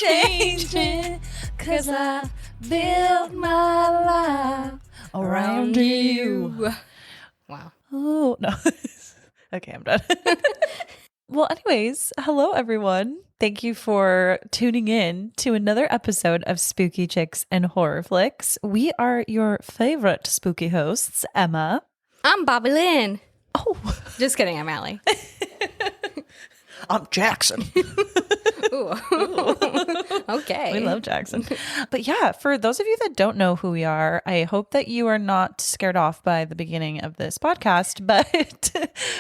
changing, 'cause I built my life around you. Wow. Oh, no. Okay, I'm done. Well, anyways, hello, everyone. Thank you for tuning in to another episode of Spooky Chicks and Horror Flicks. We are your favorite spooky hosts, Emma. I'm Bobby Lynn. Oh. Just kidding, I'm Allie. I'm Jackson. Ooh. Okay. We love Jackson. But yeah, for those of you that don't know who we are, I hope that you are not scared off by the beginning of this podcast, but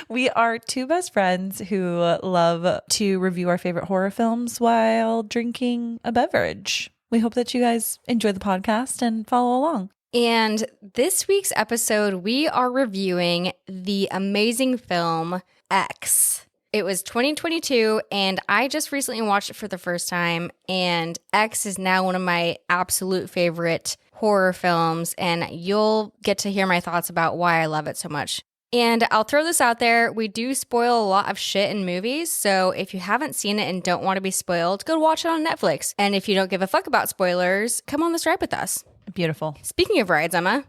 we are two best friends who love to review our favorite horror films while drinking a beverage. We hope that you guys enjoy the podcast and follow along. And this week's episode, we are reviewing the amazing film X. It was 2022, and I just recently watched it for the first time, and X is now one of my absolute favorite horror films, and you'll get to hear my thoughts about why I love it so much. And I'll throw this out there, we do spoil a lot of shit in movies, so if you haven't seen it and don't want to be spoiled, go watch it on Netflix. And if you don't give a fuck about spoilers, come on this ride with us. Beautiful. Speaking of rides, Emma,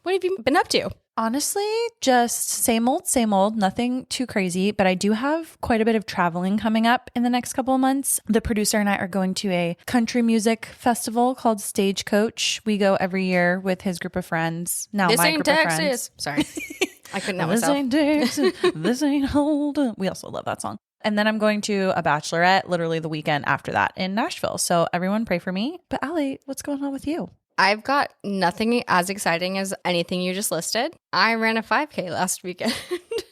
what have you been up to? Honestly, just same old, nothing too crazy, but I do have quite a bit of traveling coming up in the next couple of months. The producer and I are going to a country music festival called Stagecoach. We go every year with his group of friends. Now This my ain't group Texas. of friends. Sorry. I couldn't help This myself. ain't Texas. This ain't Holden. We also love that song. And then I'm going to a bachelorette literally the weekend after that in Nashville. So everyone pray for me. But Allie, what's going on with you? I've got nothing as exciting as anything you just listed. I ran a 5K last weekend.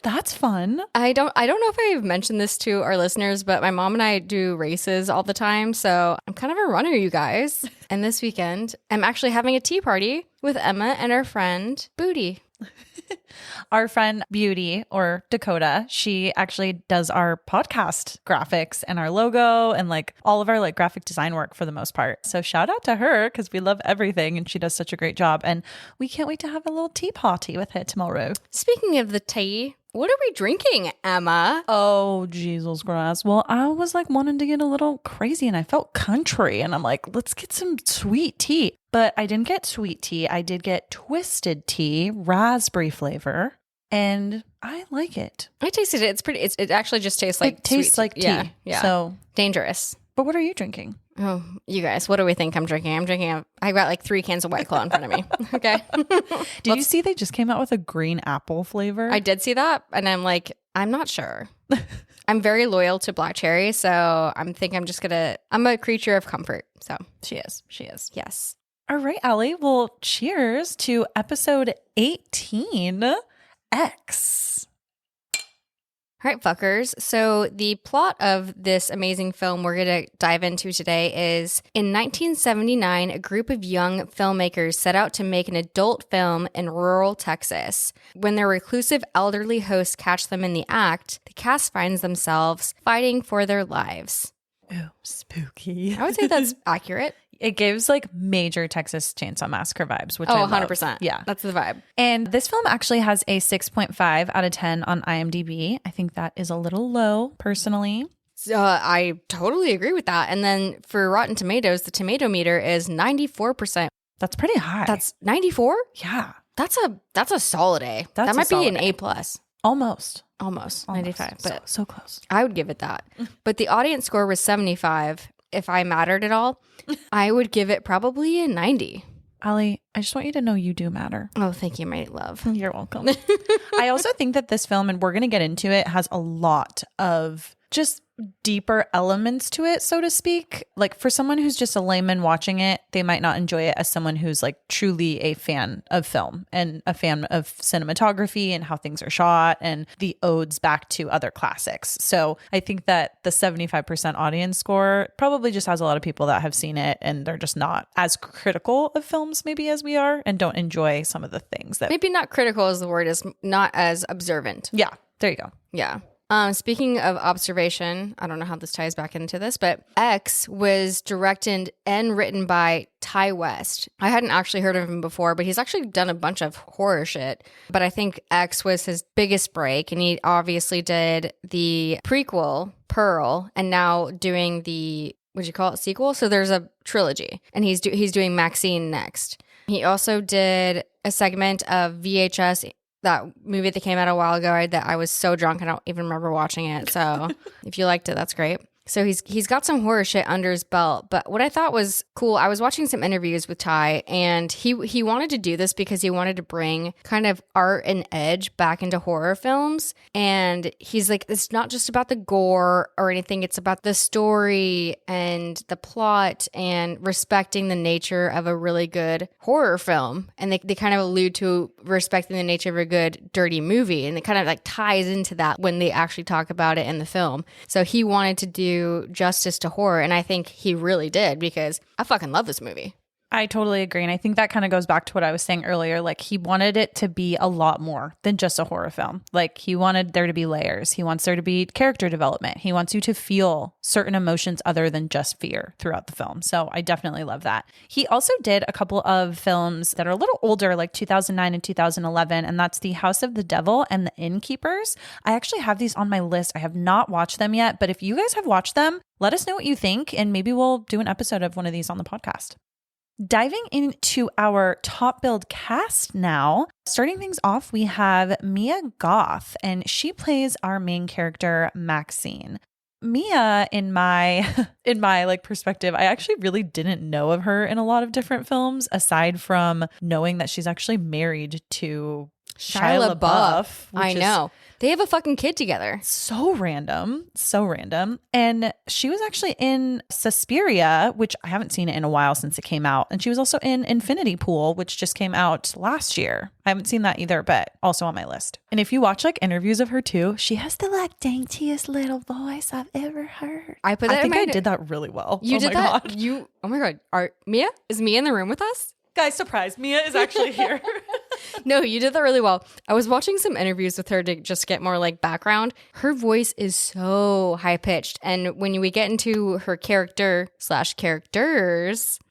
That's fun. I don't know if I've mentioned this to our listeners, but my mom and I do races all the time. So I'm kind of a runner, you guys. And this weekend, I'm actually having a tea party with Emma and our friend Booty. Our friend Beauty, or Dakota, she actually does our podcast graphics and our logo and like all of our like graphic design work for the most part. So shout out to her because we love everything and she does such a great job. And we can't wait to have a little tea party with her tomorrow. Speaking of the tea, what are we drinking, Emma? Oh, Jesus Christ. Well, I was like wanting to get a little crazy and I felt country and I'm like, let's get some sweet tea. But I didn't get sweet tea. I did get twisted tea, raspberry flavor, and I like it. I tasted it. It actually just tastes like It tastes sweet like tea. Yeah, yeah. So, Dangerous. but what are you drinking? Oh, you guys, what do we think I'm drinking? I've got like 3 cans of White Claw in front of me. Okay. Did you see they just came out with a green apple flavor? I did see that. And I'm like, I'm not sure. I'm very loyal to black cherry. So I'm a creature of comfort. So She is. yes. All right, Allie. Well, cheers to episode 18, X. All right, fuckers. So the plot of this amazing film we're going to dive into today is in 1979, a group of young filmmakers set out to make an adult film in rural Texas. When their reclusive elderly hosts catch them in the act, the cast finds themselves fighting for their lives. Oh, spooky. I would say that's accurate. It gives like major Texas Chainsaw Massacre vibes, which Oh, I love. 100%. Yeah. That's the vibe. And this film actually has a 6.5 out of 10 on IMDb. I think that is a little low, personally. I totally agree with that. And then for Rotten Tomatoes, the tomato meter is 94%. That's pretty high. That's 94? yeah. That's a solid A. That's that a might be solid an A. A plus. Almost. Almost 95. But So close. I would give it that. But the audience score was 75. If I mattered at all, I would give it probably a 90. Allie, I just want you to know you do matter. Oh, thank you, my love. You're welcome. I also think that this film, and we're going to get into it, has a lot of just deeper elements to it, so to speak. Like for someone who's just a layman watching it, they might not enjoy it as someone who's like truly a fan of film and a fan of cinematography and how things are shot and the odes back to other classics. So I think that the 75% audience score probably just has a lot of people that have seen it and they're just not as critical of films maybe as we are and don't enjoy some of the things that Maybe not critical is the word, is not as observant. Yeah, there you go. Yeah. Speaking of observation, I don't know how this ties back into this, but X was directed and written by Ty West. I hadn't actually heard of him before, but he's actually done a bunch of horror shit. But I think X was his biggest break, and he obviously did the prequel, Pearl, and now doing the would you call it, sequel? So there's a trilogy, and he's doing Maxine next. He also did a segment of VHS, that movie that came out a while ago that I was so drunk I don't even remember watching it. So if you liked it, that's great. So he's got some horror shit under his belt. But what I thought was cool, I was watching some interviews with Ty, and he wanted to do this because he wanted to bring kind of art and edge back into horror films. And he's like, it's not just about the gore or anything. It's about the story and the plot and respecting the nature of a really good horror film. And they kind of allude to respecting the nature of a good dirty movie. And it kind of like ties into that when they actually talk about it in the film. So he wanted to do justice to horror, and I think he really did, because I fucking love this movie. I totally agree. And I think that kind of goes back to what I was saying earlier. Like, he wanted it to be a lot more than just a horror film. Like, he wanted there to be layers. He wants there to be character development. He wants you to feel certain emotions other than just fear throughout the film. So I definitely love that. He also did a couple of films that are a little older, like 2009 and 2011. And that's The House of the Devil and The Innkeepers. I actually have these on my list. I have not watched them yet. But if you guys have watched them, let us know what you think. And maybe we'll do an episode of one of these on the podcast. Diving into our top billed cast now, starting things off, we have Mia Goth, and she plays our main character, Maxine. Mia, in my like perspective, I actually really didn't know of her in a lot of different films, aside from knowing that she's actually married to Shia LaBeouf. I know. They have a fucking kid together. So random. So random. And she was actually in Suspiria, which I haven't seen it in a while since it came out. And she was also in Infinity Pool, which just came out last year. I haven't seen that either, but also on my list. And if you watch like interviews of her too, she has the like daintiest little voice I've ever heard. I think I did that really well. You did that? God. Oh my God. Mia? Is Mia in the room with us? Guys, surprise. Mia is actually here. No, you did that really well. I was watching some interviews with her to just get more like background. Her voice is so high pitched. And when we get into her characters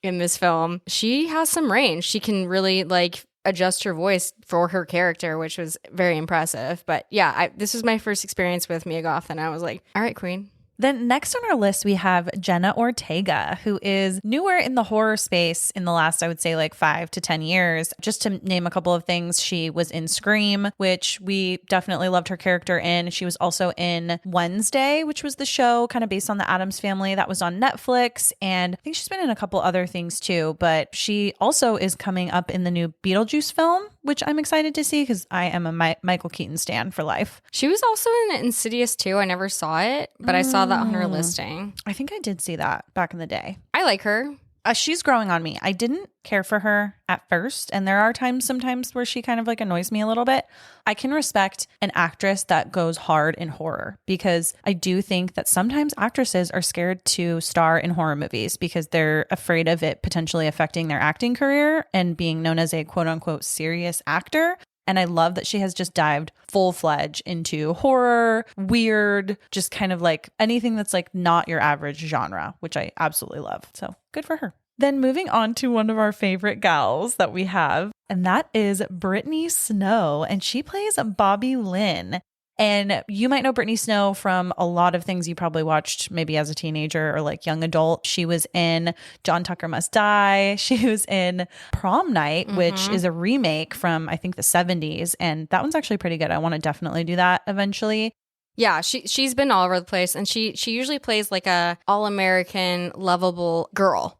in this film, she has some range. She can really like adjust her voice for her character, which was very impressive. But yeah, this was my first experience with Mia Goth, and I was like, all right, queen. Then next on our list, we have Jenna Ortega, who is newer in the horror space in the last, I would say, like 5 to 10 years. Just to name a couple of things, she was in Scream, which we definitely loved her character in. She was also in Wednesday, which was the show kind of based on the Addams Family that was on Netflix. And I think she's been in a couple other things too, but she also is coming up in the new Beetlejuice film, which I'm excited to see because I am a Michael Keaton stan for life. She was also in Insidious 2. I never saw it, but I saw that on her listing. I think I did see that back in the day. I like her. She's growing on me. I didn't care for her at first, and there are sometimes where she kind of like annoys me a little bit. I can respect an actress that goes hard in horror, because I do think that sometimes actresses are scared to star in horror movies because they're afraid of it potentially affecting their acting career and being known as a quote unquote serious actor. And I love that she has just dived full-fledged into horror, weird, just kind of like anything that's like not your average genre, which I absolutely love. So good for her. Then moving on to one of our favorite gals that we have, and that is Brittany Snow. And she plays Bobby Lynn. And you might know Brittany Snow from a lot of things you probably watched maybe as a teenager or like young adult. She was in John Tucker Must Die. She was in Prom Night, which is a remake from, I think, the 70s. And that one's actually pretty good. I want to definitely do that eventually. Yeah, she's been all over the place, and she usually plays like a all-American lovable girl.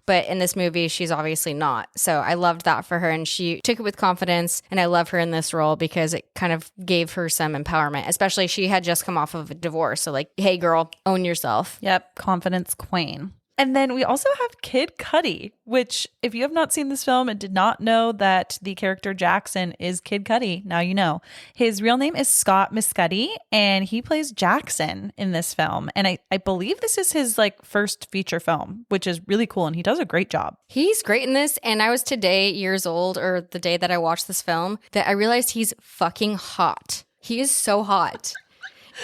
But in this movie, she's obviously not. So I loved that for her, and she took it with confidence, and I love her in this role because it kind of gave her some empowerment, especially she had just come off of a divorce. So like, hey girl, own yourself. Yep, confidence queen. And then we also have Kid Cudi, which if you have not seen this film and did not know that the character Jackson is Kid Cudi, now you know. His real name is Scott Mescudi, and he plays Jackson in this film. And I believe this is his like first feature film, which is really cool. And he does a great job. He's great in this. And I was today years old, or the day that I watched this film, that I realized he's fucking hot. He is so hot.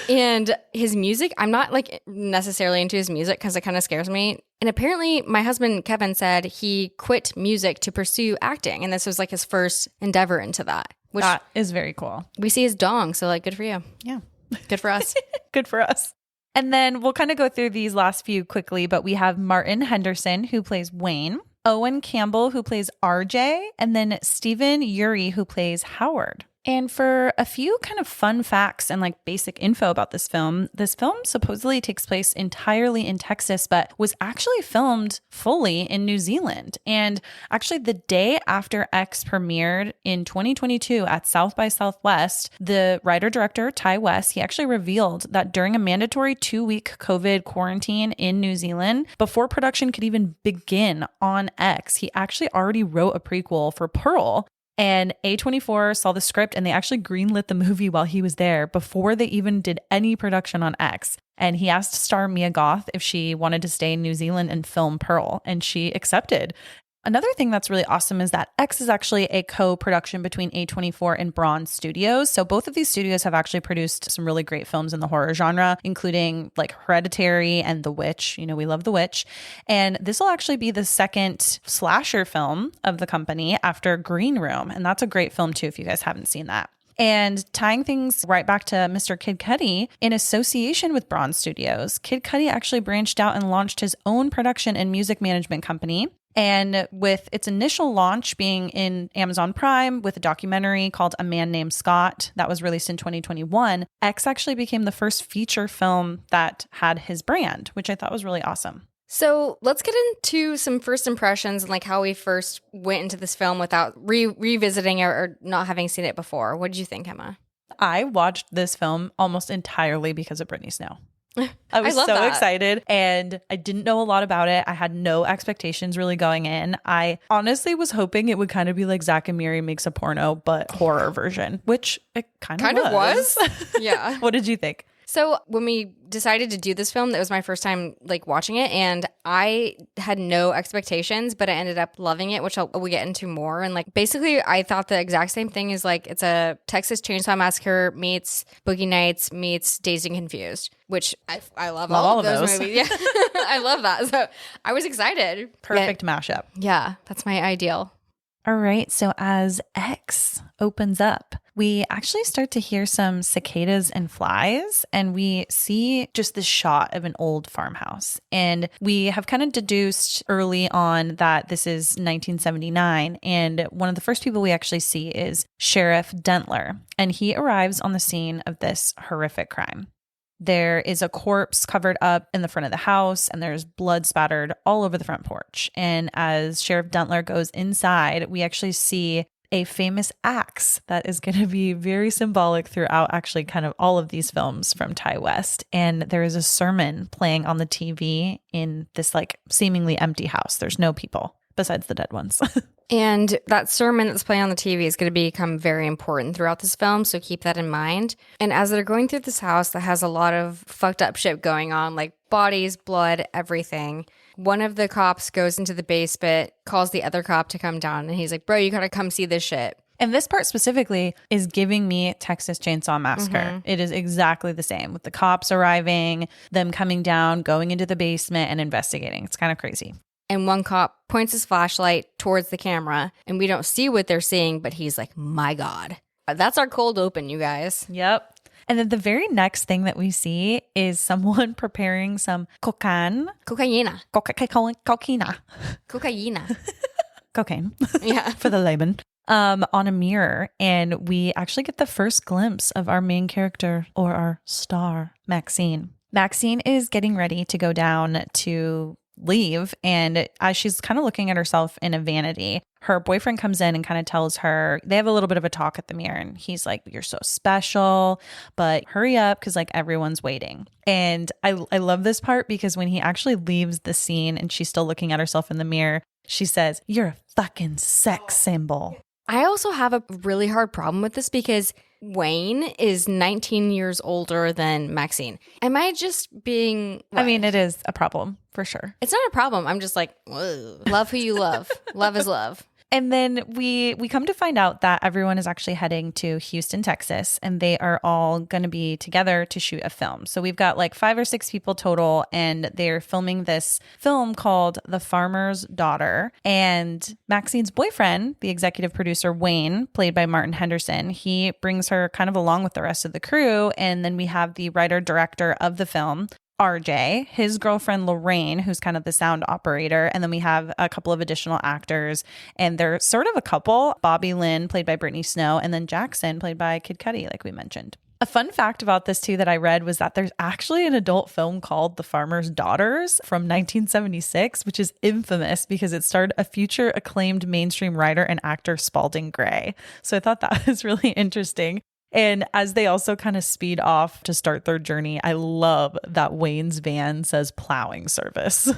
And his music, I'm not like necessarily into his music because it kind of scares me. And apparently my husband, Kevin, said he quit music to pursue acting. And this was like his first endeavor into that. Which that is very cool. We see his dong. So like, good for you. Yeah. Good for us. Good for us. And then we'll kind of go through these last few quickly, but we have Martin Henderson, who plays Wayne, Owen Campbell, who plays RJ, and then Stephen Uri, who plays Howard. And for a few kind of fun facts and like basic info about this film supposedly takes place entirely in Texas, but was actually filmed fully in New Zealand. And actually the day after X premiered in 2022 at South by Southwest, the writer-director Ty West, he actually revealed that during a mandatory 2-week COVID quarantine in New Zealand, before production could even begin on X, he actually already wrote a prequel for Pearl. And A24 saw the script and they actually greenlit the movie while he was there before they even did any production on X. And he asked star Mia Goth if she wanted to stay in New Zealand and film Pearl, and she accepted. Another thing that's really awesome is that X is actually a co-production between A24 and Bronze Studios. So both of these studios have actually produced some really great films in the horror genre, including like Hereditary and The Witch. You know, we love The Witch. And this will actually be the second slasher film of the company after Green Room. And that's a great film too, if you guys haven't seen that. And tying things right back to Mr. Kid Cudi, in association with Bronze Studios, Kid Cudi actually branched out and launched his own production and music management company. And with its initial launch being in Amazon Prime with a documentary called A Man Named Scott that was released in 2021, X actually became the first feature film that had his brand, which I thought was really awesome. So let's get into some first impressions and like how we first went into this film without revisiting it or not having seen it before. What did you think, Emma? I watched this film almost entirely because of Brittany Snow. I was I love so that. excited and I didn't know a lot about it. I had no expectations really going in. I honestly was hoping it would kind of be like Zack and Miri makes a porno, but horror version, which it kind of was. Yeah. What did you think? So when we decided to do this film, that was my first time like watching it, and I had no expectations, but I ended up loving it, which we'll get into more. And like basically, I thought the exact same thing is like it's a Texas Chainsaw Massacre meets Boogie Nights meets Dazed and Confused, which I love all of those movies. Yeah, I love that. So I was excited. Perfect mashup. Yeah, that's my ideal. All right. So as X opens up, we actually start to hear some cicadas and flies, and we see just this shot of an old farmhouse. And we have kind of deduced early on that this is 1979. And one of the first people we actually see is Sheriff Dentler, and he arrives on the scene of this horrific crime. There is a corpse covered up in the front of the house, and there's blood spattered all over the front porch. And as Sheriff Dentler goes inside, we actually see a famous axe that is going to be very symbolic throughout actually kind of all of these films from Ty West. And there is a sermon playing on the TV in this like seemingly empty house. There's no people besides the dead ones. And that sermon that's playing on the TV is going to become very important throughout this film, so keep that in mind. And as they're going through this house that has a lot of fucked up shit going on, like bodies, blood, everything, one of the cops goes into the basement, calls the other cop to come down, and he's like, bro, you gotta come see this shit. And this part specifically is giving me Texas Chainsaw Massacre. Mm-hmm. It is exactly the same with the cops arriving, them coming down, going into the basement and investigating. It's kind of crazy. And one cop points his flashlight towards the camera, and we don't see what they're seeing, but he's like, my God. That's our cold open, you guys. Yep. And then the very next thing that we see is someone preparing some cocaine. Cocaine. Cocaine. Yeah. For the layman. On a mirror. And we actually get the first glimpse of our main character, or our star, Maxine. Maxine is getting ready to go down to leave, and as she's kind of looking at herself in a vanity, her boyfriend comes in and kind of tells her, they have a little bit of a talk at the mirror, and he's like, you're so special, but hurry up because like everyone's waiting. And I love this part because when he actually leaves the scene and she's still looking at herself in the mirror, she says, you're a fucking sex symbol. I also have a really hard problem with this because Wayne is 19 years older than Maxine. Am I just being... What? I mean, it is a problem for sure. It's not a problem. I'm just like, whoa. Love who you love. Love is love. And then we come to find out that everyone is actually heading to Houston, Texas, and they are all going to be together to shoot a film. So we've got like 5 or 6 people total, and they're filming this film called The Farmer's Daughter. And Maxine's boyfriend, the executive producer, Wayne, played by Martin Henderson, he brings her kind of along with the rest of the crew. And then we have the writer-director of the film, RJ, his girlfriend Lorraine, who's kind of the sound operator, and then we have a couple of additional actors, and they're sort of a couple. Bobby Lynn, played by Brittany Snow, and then Jackson, played by Kid Cudi, like we mentioned. A fun fact about this too that I read was that there's actually an adult film called The Farmer's Daughters from 1976, which is infamous because it starred a future acclaimed mainstream writer and actor Spalding Gray. So I thought that was really interesting. And as they also kind of speed off to start their journey, I love that Wayne's van says plowing service.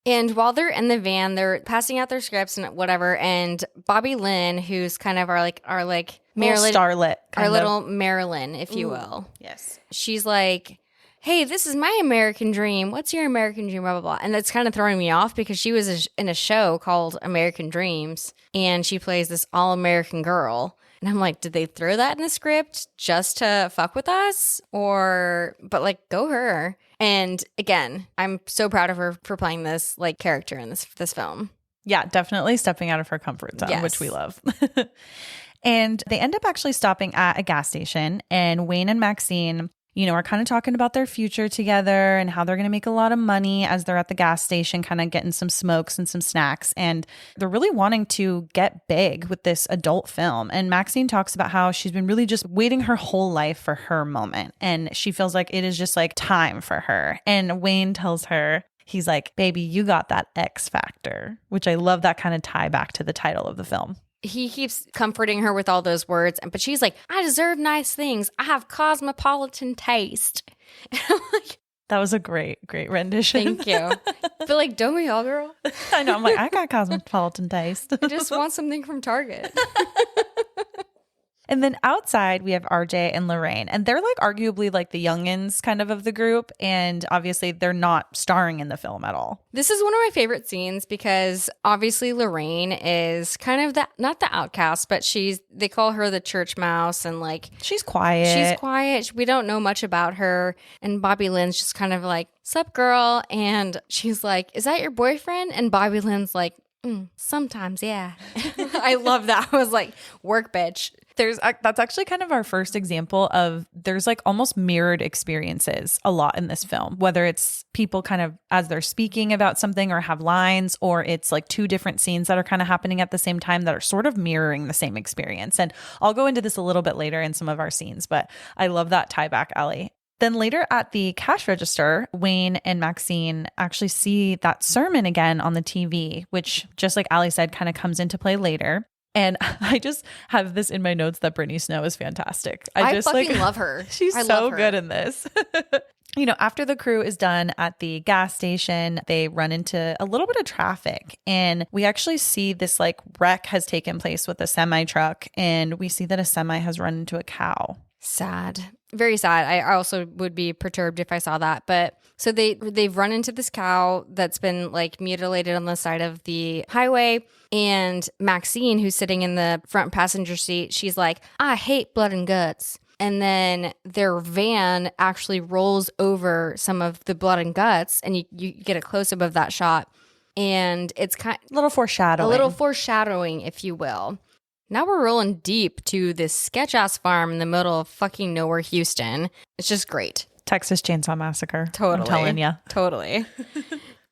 And while they're in the van, they're passing out their scripts and whatever. And Bobby Lynn, who's kind of our Marilyn, starlet, our little Marilyn, if you will. Yes. She's like, hey, this is my American dream. What's your American dream? Blah, blah, blah. And that's kind of throwing me off because she was in a show called American Dreams. And she plays this all-American girl. And I'm like, did they throw that in the script just to fuck with us? But like, go her. And again, I'm so proud of her for playing this like character in this film. Yeah, definitely stepping out of her comfort zone, Yes. which we love. And they end up actually stopping at a gas station, and Wayne and Maxine, are kind of talking about their future together and how they're going to make a lot of money as they're at the gas station, kind of getting some smokes and some snacks. And they're really wanting to get big with this adult film. And Maxine talks about how she's been really just waiting her whole life for her moment. And she feels like it is just like time for her. And Wayne tells her, he's like, baby, you got that X factor, which I love that kind of tie back to the title of the film. He keeps comforting her with all those words, but she's like, I deserve nice things. I have cosmopolitan taste. And I'm like, that was a great rendition. Thank you. But like, don't we all, girl? I know. I'm like, I got cosmopolitan taste. I just want something from Target. And then outside, we have RJ and Lorraine, and they're like arguably like the youngins kind of the group. And obviously they're not starring in the film at all. This is one of my favorite scenes because obviously Lorraine is kind of not the outcast, but they call her the church mouse, and like she's quiet. We don't know much about her. And Bobby Lynn's just kind of like, sup girl. And she's like, is that your boyfriend? And Bobby Lynn's like, sometimes, yeah. I love that. I was like, work, bitch. That's actually kind of our first example of there's like almost mirrored experiences a lot in this film, whether it's people kind of as they're speaking about something or have lines, or it's like two different scenes that are kind of happening at the same time that are sort of mirroring the same experience. And I'll go into this a little bit later in some of our scenes, but I love that tie back, Allie. Then later at the cash register, Wayne and Maxine actually see that sermon again on the TV, which just like Allie said, kind of comes into play later. And I just have this in my notes that Brittany Snow is fantastic. I just fucking love her. She's so good in this. After the crew is done at the gas station, they run into a little bit of traffic. And we actually see this like wreck has taken place with a semi truck. And we see that a semi has run into a cow. Sad. Very sad. I also would be perturbed if I saw that. But so they've run into this cow that's been like mutilated on the side of the highway. And Maxine, who's sitting in the front passenger seat, she's like, I hate blood and guts. And then their van actually rolls over some of the blood and guts, and you get a close-up of that shot. And it's kind of a little foreshadowing, if you will. Now we're rolling deep to this sketch-ass farm in the middle of fucking nowhere, Houston. It's just great. Texas Chainsaw Massacre. Totally. I'm telling you. Totally.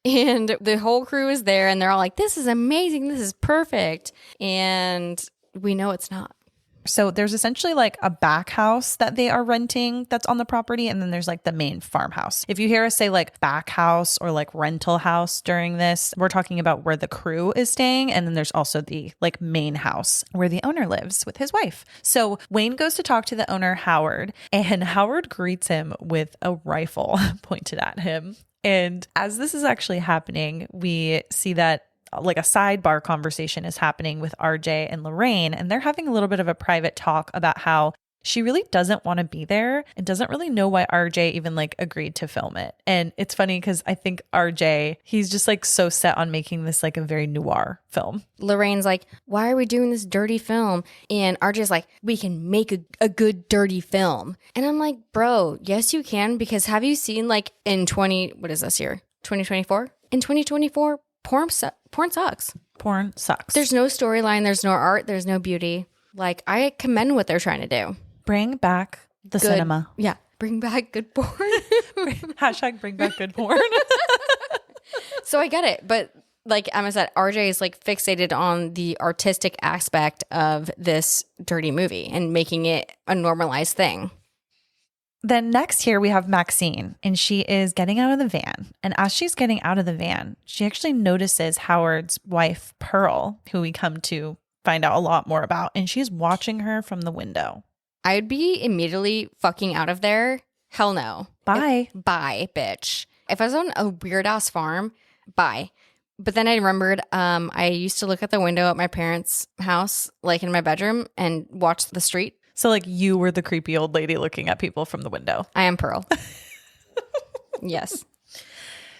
And the whole crew is there, and they're all like, this is amazing. This is perfect. And we know it's not. So there's essentially like a back house that they are renting that's on the property. And then there's like the main farmhouse. If you hear us say like back house or like rental house during this, we're talking about where the crew is staying. And then there's also the like main house where the owner lives with his wife. So Wayne goes to talk to the owner, Howard, and Howard greets him with a rifle pointed at him. And as this is actually happening, we see that like a sidebar conversation is happening with RJ and Lorraine, and they're having a little bit of a private talk about how she really doesn't want to be there and doesn't really know why RJ even like agreed to film it. And it's funny because I think RJ, he's just like so set on making this like a very noir film. Lorraine's like, why are we doing this dirty film? And RJ's like, we can make a good dirty film. And I'm like, bro, yes you can, because have you seen like in 2024? In 2024, porn sucks. Porn sucks. There's no storyline, there's no art, there's no beauty. Like, I commend what they're trying to do. Bring back the cinema. Yeah. bring back good porn. Hashtag bring back good porn. So I get it. But like Emma said, RJ is like fixated on the artistic aspect of this dirty movie and making it a normalized thing. Then next here we have Maxine, and she is getting out of the van. And as she's getting out of the van, she actually notices Howard's wife, Pearl, who we come to find out a lot more about. And she's watching her from the window. I'd be immediately fucking out of there. Hell no. Bye. Bye, bitch. If I was on a weird ass farm, bye. But then I remembered I used to look at the window at my parents' house, like in my bedroom, and watch the street. So like you were the creepy old lady looking at people from the window. I am Pearl. Yes.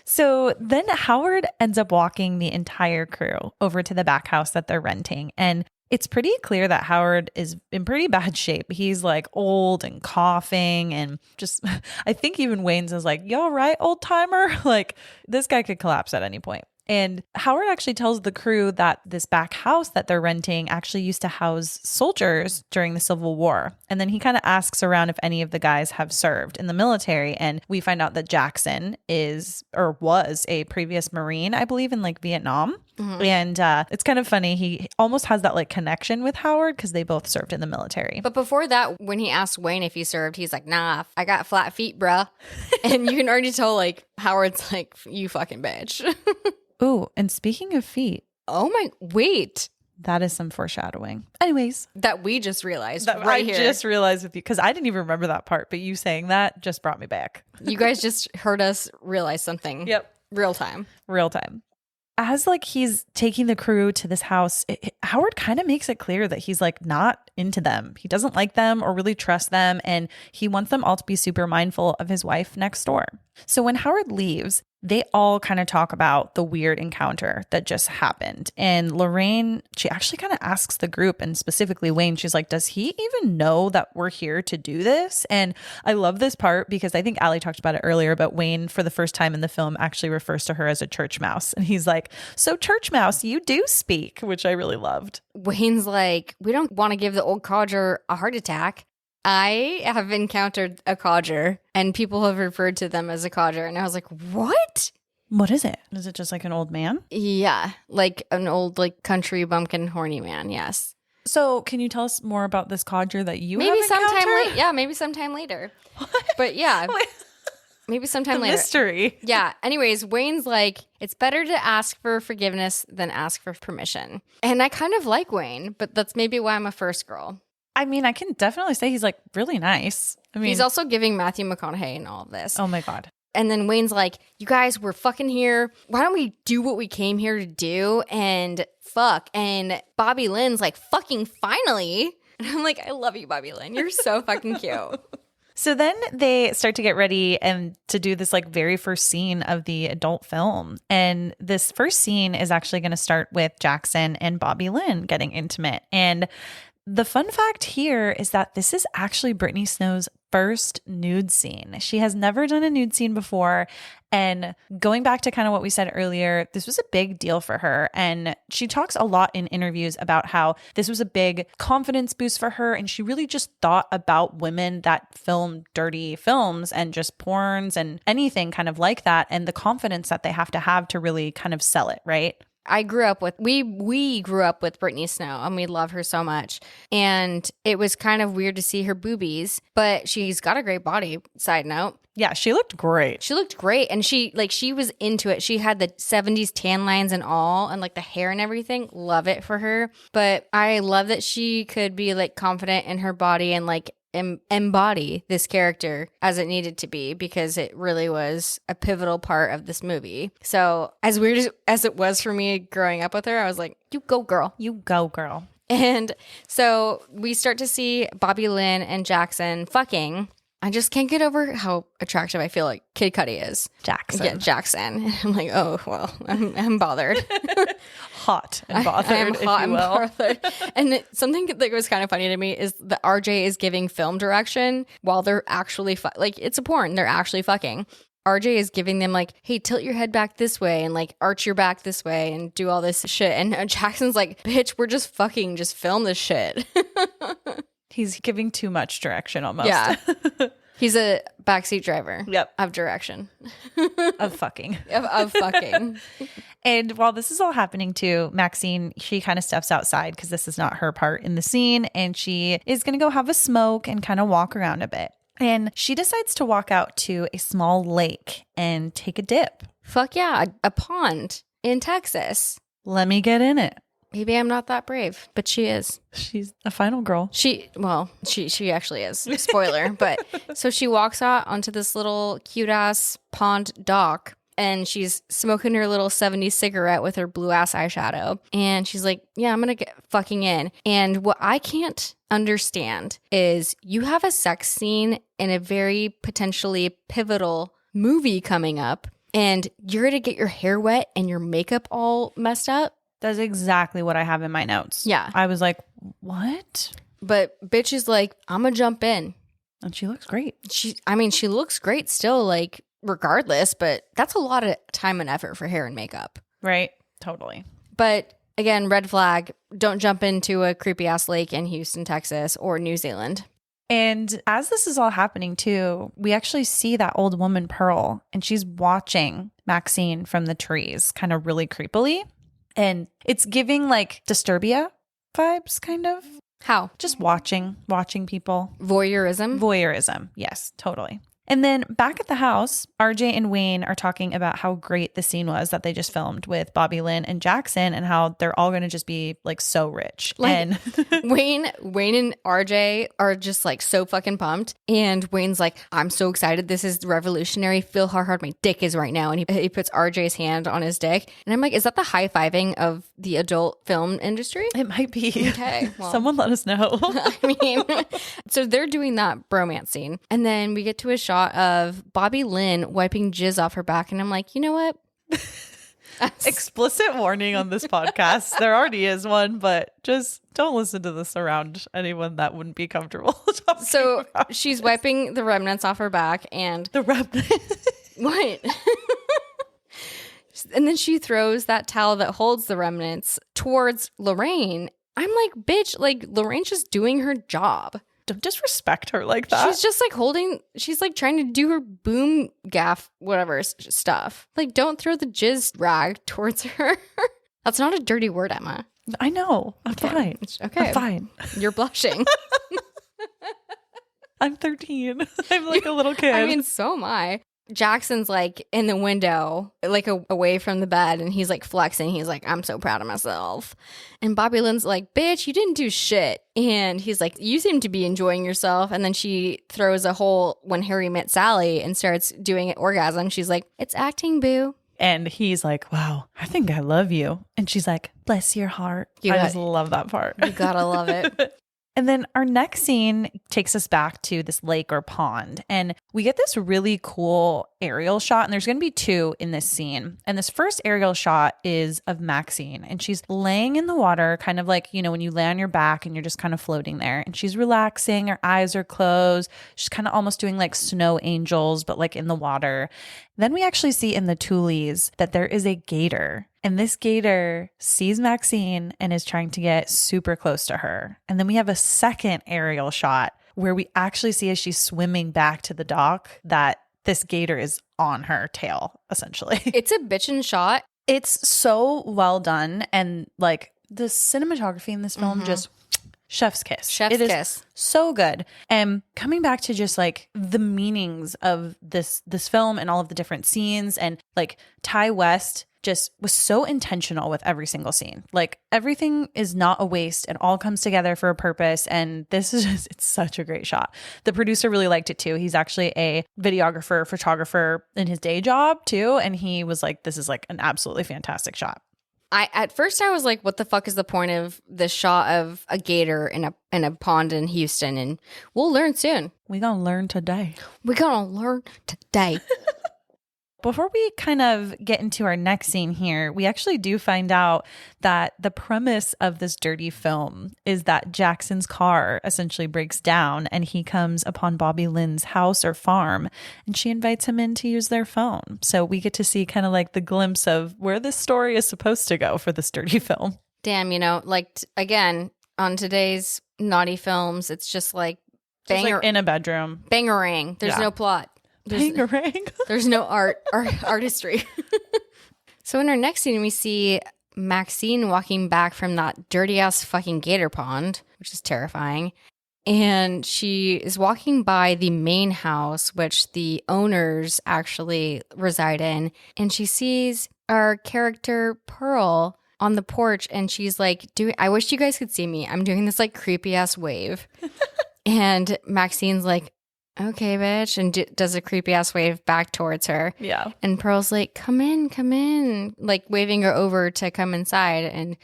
So then Howard ends up walking the entire crew over to the back house that they're renting. And it's pretty clear that Howard is in pretty bad shape. He's like old and coughing and just, I think even Wayne's is like, you all right, old timer? Like this guy could collapse at any point. And Howard actually tells the crew that this back house that they're renting actually used to house soldiers during the Civil War. And then he kind of asks around if any of the guys have served in the military. And we find out that Jackson is or was a previous Marine, I believe, in like Vietnam. Mm-hmm. And it's kind of funny. He almost has that like connection with Howard because they both served in the military. But before that, when he asked Wayne if he served, he's like, nah, I got flat feet, bruh. And you can already tell like Howard's like, you fucking bitch. Ooh, and speaking of feet. Oh my, wait. That is some foreshadowing. Anyways. That we just realized that right I here. just realized with you, because I didn't even remember that part, but you saying that just brought me back. You guys just heard us realize something. Yep. Real time. Real time. As like he's taking the crew to this house, Howard kind of makes it clear that he's like not into them. He doesn't like them or really trust them. And he wants them all to be super mindful of his wife next door. So when Howard leaves, they all kind of talk about the weird encounter that just happened. And Lorraine, she actually kind of asks the group, and specifically Wayne, she's like, does he even know that we're here to do this? And I love this part because I think Allie talked about it earlier, but Wayne, for the first time in the film, actually refers to her as a church mouse. And he's like, so church mouse, you do speak, which I really loved. Wayne's like, we don't want to give the old codger a heart attack. I have encountered a codger and people have referred to them as a codger. And I was like, what? What is it? Is it just like an old man? Yeah. Like an old like country bumpkin horny man. Yes. So can you tell us more about this codger that you maybe have sometime encountered? later. Yeah. Maybe sometime later. But yeah. Maybe sometime later. Mystery. Yeah. Anyways, Wayne's like, it's better to ask for forgiveness than ask for permission. And I kind of like Wayne, but that's maybe why I'm a first girl. I mean, I can definitely say he's like really nice. I mean, he's also giving Matthew McConaughey and all of this. Oh my God. And then Wayne's like, you guys, we're fucking here. Why don't we do what we came here to do and fuck? And Bobby Lynn's like, fucking finally. And I'm like, I love you, Bobby Lynn. You're so fucking cute. So then they start to get ready and to do this like very first scene of the adult film. And this first scene is actually going to start with Jackson and Bobby Lynn getting intimate. And the fun fact here is that this is actually Brittany Snow's first nude scene. She has never done a nude scene before. And going back to kind of what we said earlier, this was a big deal for her. And she talks a lot in interviews about how this was a big confidence boost for her. And she really just thought about women that film dirty films and just porns and anything kind of like that, and the confidence that they have to really kind of sell it, right? I grew up with, we grew up with Brittany Snow and we love her so much. And it was kind of weird to see her boobies, but she's got a great body, side note. Yeah, she looked great. She looked great. And she was into it. She had the 70s tan lines and all, and like the hair and everything. Love it for her. But I love that she could be like confident in her body and like embody this character as it needed to be, because it really was a pivotal part of this movie. So as weird as it was for me growing up with her, I was like, you go girl. You go girl. And so we start to see Bobby Lynn and Jackson fucking. I just can't get over how attractive I feel like Kid Cudi is. Jackson. Yeah, Jackson. And I'm like, oh, well, I'm bothered. Hot and bothered, I am hot if you will. and bothered. And something that was kind of funny to me is that RJ is giving film direction while they're actually, like, it's a porn. They're actually fucking. RJ is giving them like, hey, tilt your head back this way and like arch your back this way and do all this shit. And Jackson's like, bitch, we're just fucking, just film this shit. He's giving too much direction almost. Yeah. He's a backseat driver. Yep. Of direction. Of fucking. Of fucking. And while this is all happening too, Maxine, she kind of steps outside because this is not her part in the scene. And she is going to go have a smoke and kind of walk around a bit. And she decides to walk out to a small lake and take a dip. Fuck yeah. A pond in Texas. Let me get in it. Maybe I'm not that brave, but she is. She's a final girl. She actually is. Spoiler. But so she walks out onto this little cute ass pond dock and she's smoking her little 70s cigarette with her blue ass eyeshadow. And she's like, yeah, I'm going to get fucking in. And what I can't understand is you have a sex scene in a very potentially pivotal movie coming up and you're going to get your hair wet and your makeup all messed up. That's exactly what I have in my notes. Yeah. I was like, what? But bitch is like, I'm going to jump in. And she looks great. She looks great still, like, regardless, but that's a lot of time and effort for hair and makeup. Right? Totally. But again, red flag, don't jump into a creepy ass lake in Houston, Texas or New Zealand. And as this is all happening too, we actually see that old woman Pearl and she's watching Maxine from the trees kind of really creepily. And it's giving like Disturbia vibes, kind of. How? Just watching people. Voyeurism? Yes, totally. And then back at the house, RJ and Wayne are talking about how great the scene was that they just filmed with Bobby Lynn and Jackson and how they're all going to just be like so rich. Like, and Wayne and RJ are just like so fucking pumped. And Wayne's like, I'm so excited. This is revolutionary. Feel how hard my dick is right now. And he puts RJ's hand on his dick. And I'm like, is that the high-fiving of the adult film industry? it might be. Okay. Well, Someone let us know. I mean, so they're doing that bromance scene. And then we get to a shot of Bobby Lynn wiping jizz off her back. And I'm like, you know what? Explicit warning on this podcast. There already is one, but just don't listen to this around anyone that wouldn't be comfortable talking So about she's this. wiping the remnants off her back and The remnant. what? And then she throws that towel that holds the remnants towards Lorraine. I'm like, bitch, like Lorraine's just doing her job. Don't disrespect her like that. She's just like she's like trying to do her boom gaff, whatever stuff. Like, don't throw the jizz rag towards her. That's not a dirty word, Emma. I know. I'm fine. Okay. I'm fine. You're blushing. I'm 13. I'm like a little kid. I mean, so am I. Jackson's like in the window, like away from the bed, and he's like flexing. He's like, I'm so proud of myself. And Bobby Lynn's like, bitch, you didn't do shit. And he's like, you seem to be enjoying yourself. And then she throws a whole When Harry Met Sally and starts doing an orgasm. She's like, it's acting, boo. And he's like, wow, I think I love you. And she's like, bless your heart. I just love that part. You gotta love it. And then our next scene takes us back to this lake or pond. And we get this really cool aerial shot. And there's going to be two in this scene. And this first aerial shot is of Maxine. And she's laying in the water, kind of like, you know, when you lay on your back and you're just kind of floating there. And she's relaxing. Her eyes are closed. She's kind of almost doing like snow angels, but like in the water. Then we actually see in the tulies that there is a gator. And this gator sees Maxine and is trying to get super close to her. And then we have a second aerial shot where we actually see as she's swimming back to the dock that this gator is on her tail, essentially. It's a bitchin' shot. It's so well done. And like the cinematography in this film just chef's kiss. Chef's It is kiss. so good. And coming back to just like the meanings of this film and all of the different scenes, and like Ty West just was so intentional with every single scene. Like everything is not a waste. It all comes together for a purpose. And this is just, it's such a great shot. The producer really liked it too. He's actually a videographer, photographer in his day job too. And he was like, this is like an absolutely fantastic shot. At first I was like, what the fuck is the point of this shot of a gator in a pond in Houston? And we'll learn soon. We're going to learn today. We're going to learn today. Before we kind of get into our next scene here, we actually do find out that the premise of this dirty film is that Jackson's car essentially breaks down and he comes upon Bobby Lynn's house or farm and she invites him in to use their phone. So we get to see kind of like the glimpse of where this story is supposed to go for this dirty film. Damn, you know, like again, on today's naughty films, it's just like Just like in a bedroom. Bangarang. There's no plot. Bangarang. There's no artistry. So in our next scene, we see Maxine walking back from that dirty ass fucking gator pond, which is terrifying. And she is walking by the main house, which the owners actually reside in. And she sees our character Pearl on the porch. And she's like, I wish you guys could see me. I'm doing this like creepy ass wave. And Maxine's like, okay, bitch. And does a creepy ass wave back towards her. Yeah. And Pearl's like, come in, like waving her over to come inside. And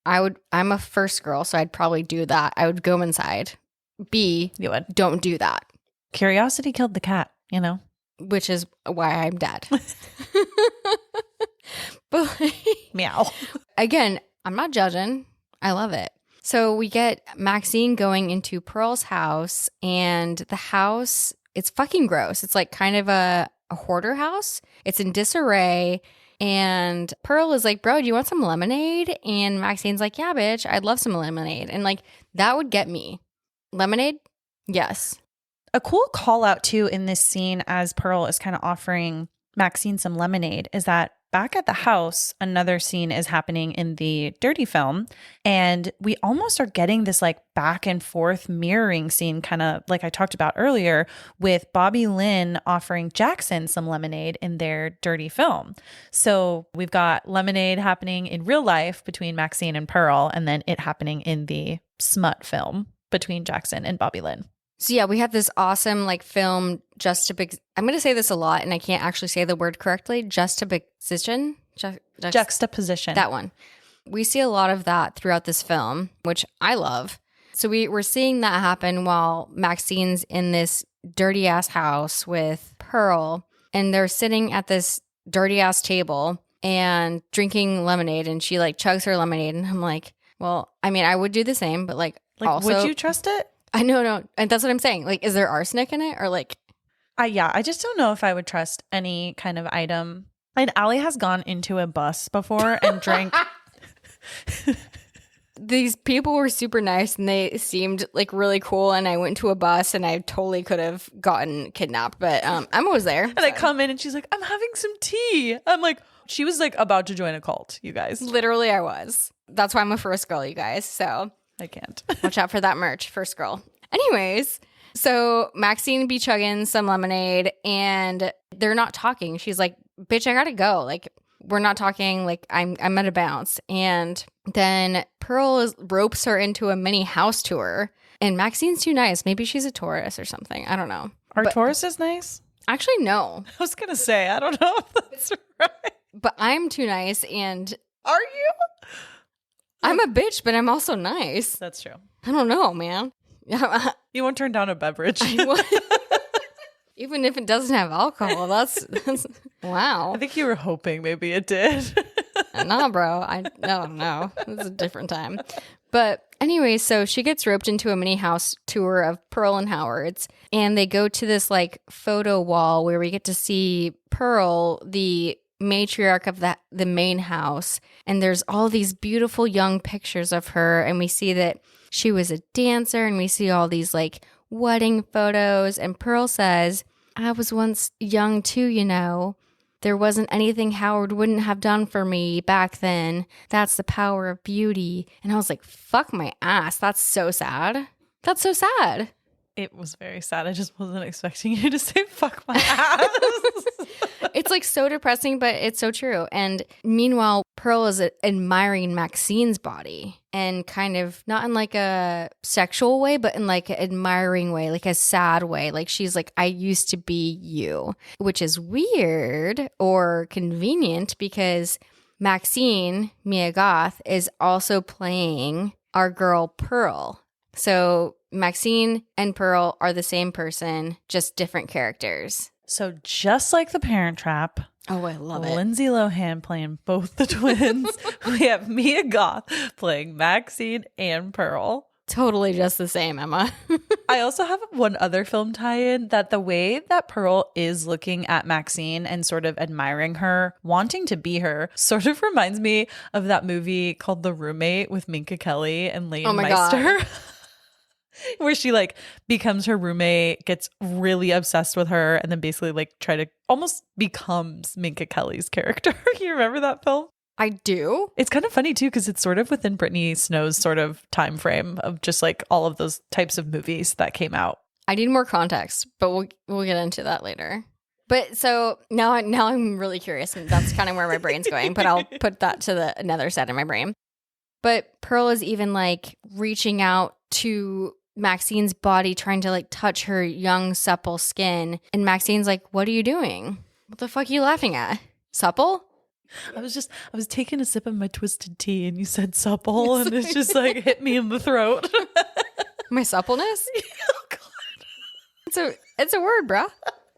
I'm a first girl, so I'd probably do that. I would go inside. B, you would. Don't do that. Curiosity killed the cat, you know? Which is why I'm dead. But meow. Again, I'm not judging. I love it. So we get Maxine going into Pearl's house, and the house, it's fucking gross. It's like kind of a hoarder house. It's in disarray. And Pearl is like, bro, do you want some lemonade? And Maxine's like, yeah, bitch, I'd love some lemonade. And like, that would get me. Lemonade? Yes. A cool call out too in this scene as Pearl is kind of offering Maxine some lemonade is that back at the house, another scene is happening in the dirty film. And we almost are getting this like back and forth mirroring scene, kind of like I talked about earlier, with Bobby Lynn offering Jackson some lemonade in their dirty film. So we've got lemonade happening in real life between Maxine and Pearl, and then it happening in the smut film between Jackson and Bobby Lynn. So yeah, we have this awesome like film I'm going to say this a lot and I can't actually say the word correctly. Juxtaposition. Juxtaposition. That one. We see a lot of that throughout this film, which I love. So we're seeing that happen while Maxine's in this dirty ass house with Pearl, and they're sitting at this dirty ass table and drinking lemonade, and she like chugs her lemonade, and I'm like, well, I mean, I would do the same, but like also, would you trust it? I know, no. And that's what I'm saying. Like, is there arsenic in it or like? Yeah, I just don't know if I would trust any kind of item. And Allie has gone into a bus before and drank. These people were super nice and they seemed like really cool. And I went to a bus and I totally could have gotten kidnapped, but I'm always there. And I come in and she's like, I'm having some tea. I'm like, she was like about to join a cult, you guys. Literally, I was. That's why I'm a first girl, you guys. So I can't. Watch out for that merch, first girl. Anyways, so Maxine be chugging some lemonade and they're not talking. She's like, bitch, I gotta go. Like, we're not talking. Like, I'm at a bounce. And then Pearl ropes her into a mini house tour. And Maxine's too nice. Maybe she's a Taurus or something. I don't know. Are Tauruses nice? Actually, no. I was gonna say, I don't know if that's right. But I'm too nice and... Are you? I'm a bitch, but I'm also nice. That's true. I don't know, man. You won't turn down a beverage. Even if it doesn't have alcohol, that's wow. I think you were hoping maybe it did. Nah, bro. No. It's a different time. But anyway, so she gets roped into a mini house tour of Pearl and Howard's, and they go to this like photo wall where we get to see Pearl, the matriarch of the main house, and there's all these beautiful young pictures of her, and we see that she was a dancer, and we see all these like wedding photos, and Pearl says, I was once young too, you know. There wasn't anything Howard wouldn't have done for me back then. That's the power of beauty. And I was like, fuck my ass. That's so sad. That's so sad. It was very sad. I just wasn't expecting you to say fuck my ass. It's like so depressing, but it's so true. And meanwhile, Pearl is admiring Maxine's body, and kind of not in like a sexual way, but in like an admiring way, like a sad way. Like she's like, I used to be you, which is weird or convenient because Maxine, Mia Goth, is also playing our girl Pearl. So Maxine and Pearl are the same person, just different characters. So just like The Parent Trap. Oh, I love it. Lindsay Lohan playing both the twins. We have Mia Goth playing Maxine and Pearl. Totally just the same, Emma. I also have one other film tie-in that the way that Pearl is looking at Maxine and sort of admiring her, wanting to be her, sort of reminds me of that movie called The Roommate with Minka Kelly and Lane Meister. Where she like becomes her roommate, gets really obsessed with her, and then basically like try to almost becomes Minka Kelly's character. You remember that film? I do. It's kind of funny too, because it's sort of within Brittany Snow's sort of time frame of just like all of those types of movies that came out. I need more context, but we'll get into that later. But so now I'm really curious, and that's kind of where my brain's going, but I'll put that to the another side of my brain. But Pearl is even like reaching out to Maxine's body, trying to like touch her young, supple skin. And Maxine's like, what are you doing? What the fuck are you laughing at? Supple? I was taking a sip of my twisted tea and you said supple and it's just like hit me in the throat. My suppleness? Oh, God. It's a word, bruh.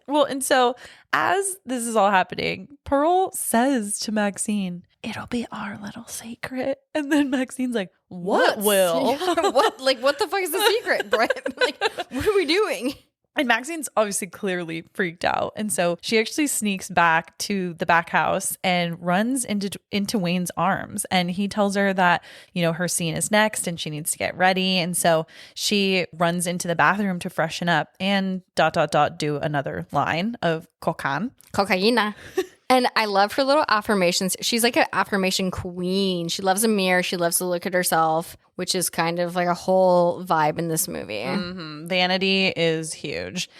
Well, and so as this is all happening, Pearl says to Maxine, it'll be our little secret. And then Maxine's like, what will? Yeah, what? Like, what the fuck is the secret, Brett? Like, what are we doing? And Maxine's obviously clearly freaked out. And so she actually sneaks back to the back house and runs into Wayne's arms. And he tells her that, you know, her scene is next and she needs to get ready. And so she runs into the bathroom to freshen up and ... do another line of Cocaína. And I love her little affirmations. She's like an affirmation queen. She loves a mirror. She loves to look at herself, which is kind of like a whole vibe in this movie. Mm-hmm. Vanity is huge.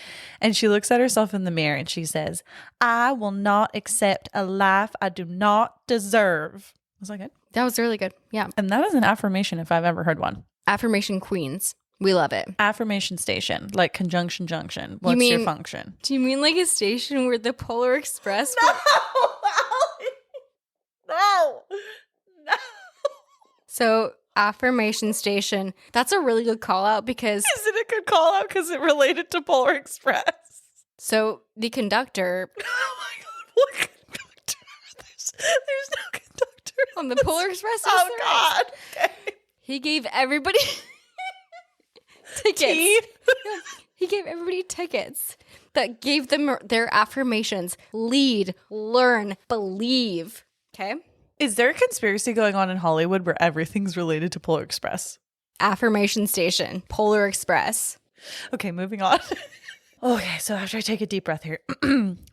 And she looks at herself in the mirror and she says, I will not accept a life I do not deserve. Was that good? That was really good. Yeah. And that is an affirmation if I've ever heard one. Affirmation queens. We love it. Affirmation station, like conjunction junction. What's your function? Do you mean like a station where the Polar Express? No, Allie. No. So affirmation station. That's a really good call out because... Is it a good call out because it related to Polar Express? So the conductor... Oh my God, what conductor? There's no conductor on the Polar Express. Oh God. Okay. He gave everybody... tickets. He gave everybody tickets that gave them their affirmations. Lead, learn, believe. Okay? Is there a conspiracy going on in Hollywood where everything's related to Polar Express? Affirmation station, Polar Express. Okay, moving on. Okay, so after I take a deep breath here.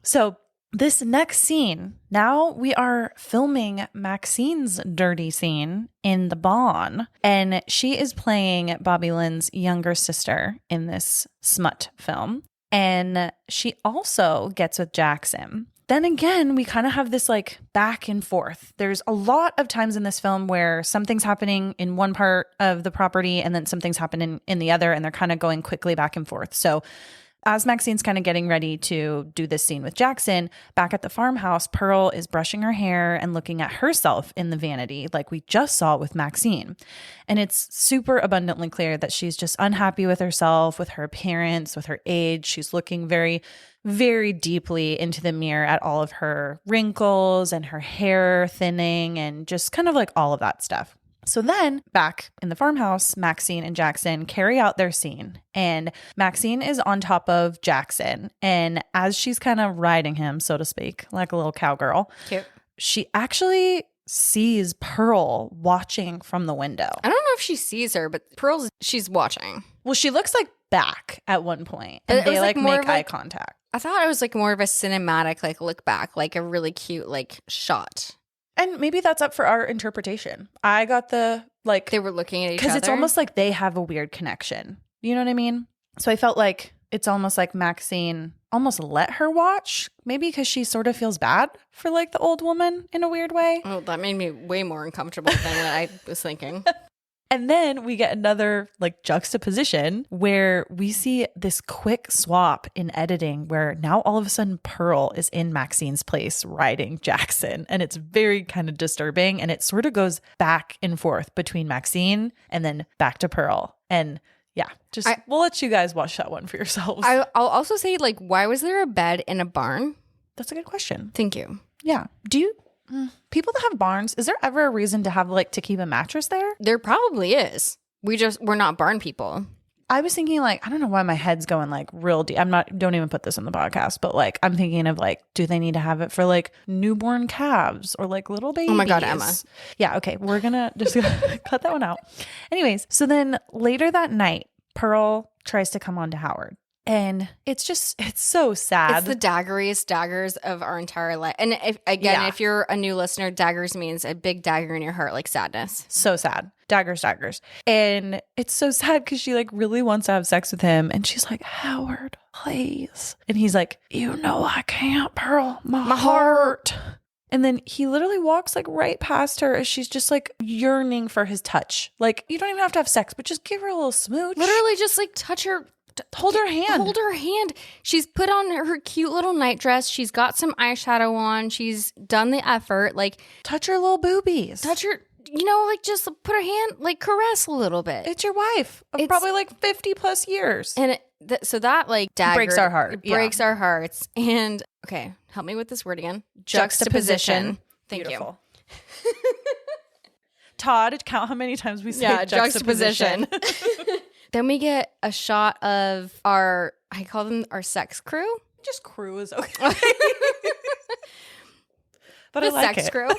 So this next scene, now we are filming Maxine's dirty scene in the barn, and she is playing Bobby Lynn's younger sister in this smut film. And she also gets with Jackson. Then again, we kind of have this like back and forth. There's a lot of times in this film where something's happening in one part of the property and then something's happening in the other, and they're kind of going quickly back and forth. So as Maxine's kind of getting ready to do this scene with Jackson, back at the farmhouse, Pearl is brushing her hair and looking at herself in the vanity like we just saw with Maxine. And it's super abundantly clear that she's just unhappy with herself, with her appearance, with her age. She's looking very, very deeply into the mirror at all of her wrinkles and her hair thinning and just kind of like all of that stuff. So then back in the farmhouse, Maxine and Jackson carry out their scene, and Maxine is on top of Jackson. And as she's kind of riding him, so to speak, like a little cowgirl, Cute. She actually sees Pearl watching from the window. I don't know if she sees her, but she's watching. Well, she looks like back at one point, and they like make eye contact. I thought it was like more of a cinematic like look back, like a really cute like shot. And maybe that's up for our interpretation. I got the like they were looking at each other because it's almost like they have a weird connection. You know what I mean? So I felt like it's almost like Maxine almost let her watch, maybe because she sort of feels bad for like the old woman in a weird way. Oh, that made me way more uncomfortable than what I was thinking. And then we get another like juxtaposition where we see this quick swap in editing where now all of a sudden Pearl is in Maxine's place riding Jackson. And it's very kind of disturbing. And it sort of goes back and forth between Maxine and then back to Pearl. And yeah, we'll let you guys watch that one for yourselves. I'll also say, like, why was there a bed in a barn? That's a good question. Thank you. Yeah. People that have barns, is there ever a reason to have like to keep a mattress there? There probably is. We're not barn people. I was thinking like, I don't know why my head's going like real deep. Don't even put this in the podcast, but like I'm thinking of like, do they need to have it for like newborn calves or like little babies? Oh my God, Emma. Yeah. Okay. We're going to just cut that one out. Anyways. So then later that night, Pearl tries to come on to Howard. And it's so sad. It's the daggeriest daggers of our entire life. And if you're a new listener, daggers means a big dagger in your heart, like sadness. So sad. Daggers. And it's so sad because she like really wants to have sex with him. And she's like, Howard, please. And he's like, you know I can't, Pearl. My heart. And then he literally walks like right past her as she's just like yearning for his touch. Like, you don't even have to have sex, but just give her a little smooch. Literally just like touch her. Hold her hand. Hold her hand. She's put on her cute little nightdress. She's got some eyeshadow on. She's done the effort. Like, touch her little boobies. Touch her, like just put her hand, like caress a little bit. It's your wife of probably like 50 plus years. And so that like dagger breaks our heart. It breaks our hearts. And okay, help me with this word again. Juxtaposition. Thank Beautiful. You. Todd, count how many times we say juxtaposition. Then we get a shot of I call them our sex crew. Just crew is okay. But the sex crew.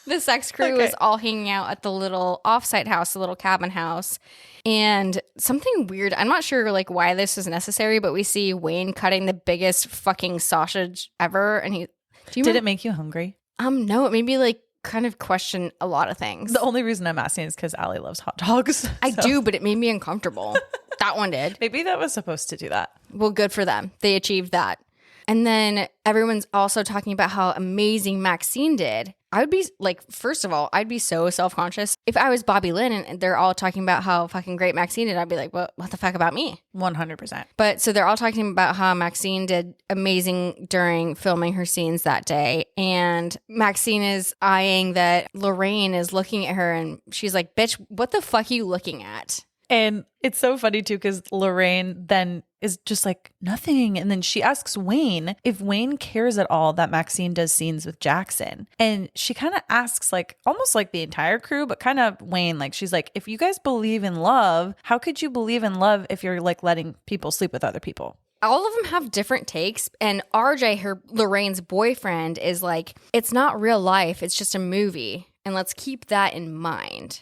The sex crew is all hanging out at the little offsite house, the little cabin house. And something weird, I'm not sure like why this is necessary, but we see Wayne cutting the biggest fucking sausage ever. And did it make you hungry? No, it made me like kind of question a lot of things. The only reason I'm asking is because Allie loves hot dogs. I do, but it made me uncomfortable. That one did. Maybe that was supposed to do that. Well, good for them. They achieved that. And then everyone's also talking about how amazing Maxine did. I would be like, first of all, I'd be so self-conscious. If I was Bobby Lynn and they're all talking about how fucking great Maxine did, I'd be like, what the fuck about me? 100%. But so they're all talking about how Maxine did amazing during filming her scenes that day. And Maxine is eyeing that Lorraine is looking at her and she's like, bitch, what the fuck are you looking at? And it's so funny too, because Lorraine then is just like, nothing. And then she asks Wayne if Wayne cares at all that Maxine does scenes with Jackson. And she kind of asks like, almost like the entire crew, but kind of Wayne, like she's like, if you guys believe in love, how could you believe in love if you're like letting people sleep with other people? All of them have different takes. And RJ, Lorraine's boyfriend, is like, it's not real life. It's just a movie. And let's keep that in mind.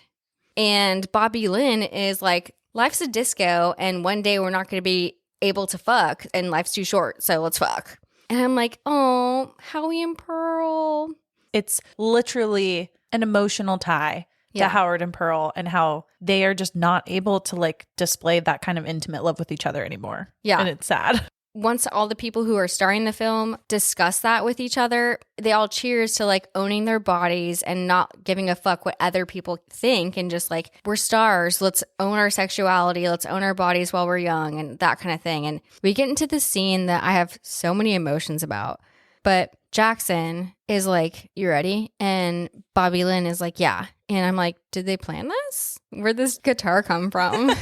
And Bobby Lynn is like, life's a disco and one day we're not going to be able to fuck and life's too short, so let's fuck. And I'm like, oh, Howie and Pearl. It's literally an emotional tie to Howard and Pearl and how they are just not able to like display that kind of intimate love with each other anymore. Yeah. And it's sad. Once all the people who are starring the film discuss that with each other, they all cheers to like owning their bodies and not giving a fuck what other people think and just like, we're stars. Let's own our sexuality. Let's own our bodies while we're young and that kind of thing. And we get into this scene that I have so many emotions about. But Jackson is like, you ready? And Bobby Lynn is like, yeah. And I'm like, did they plan this? Where'd this guitar come from?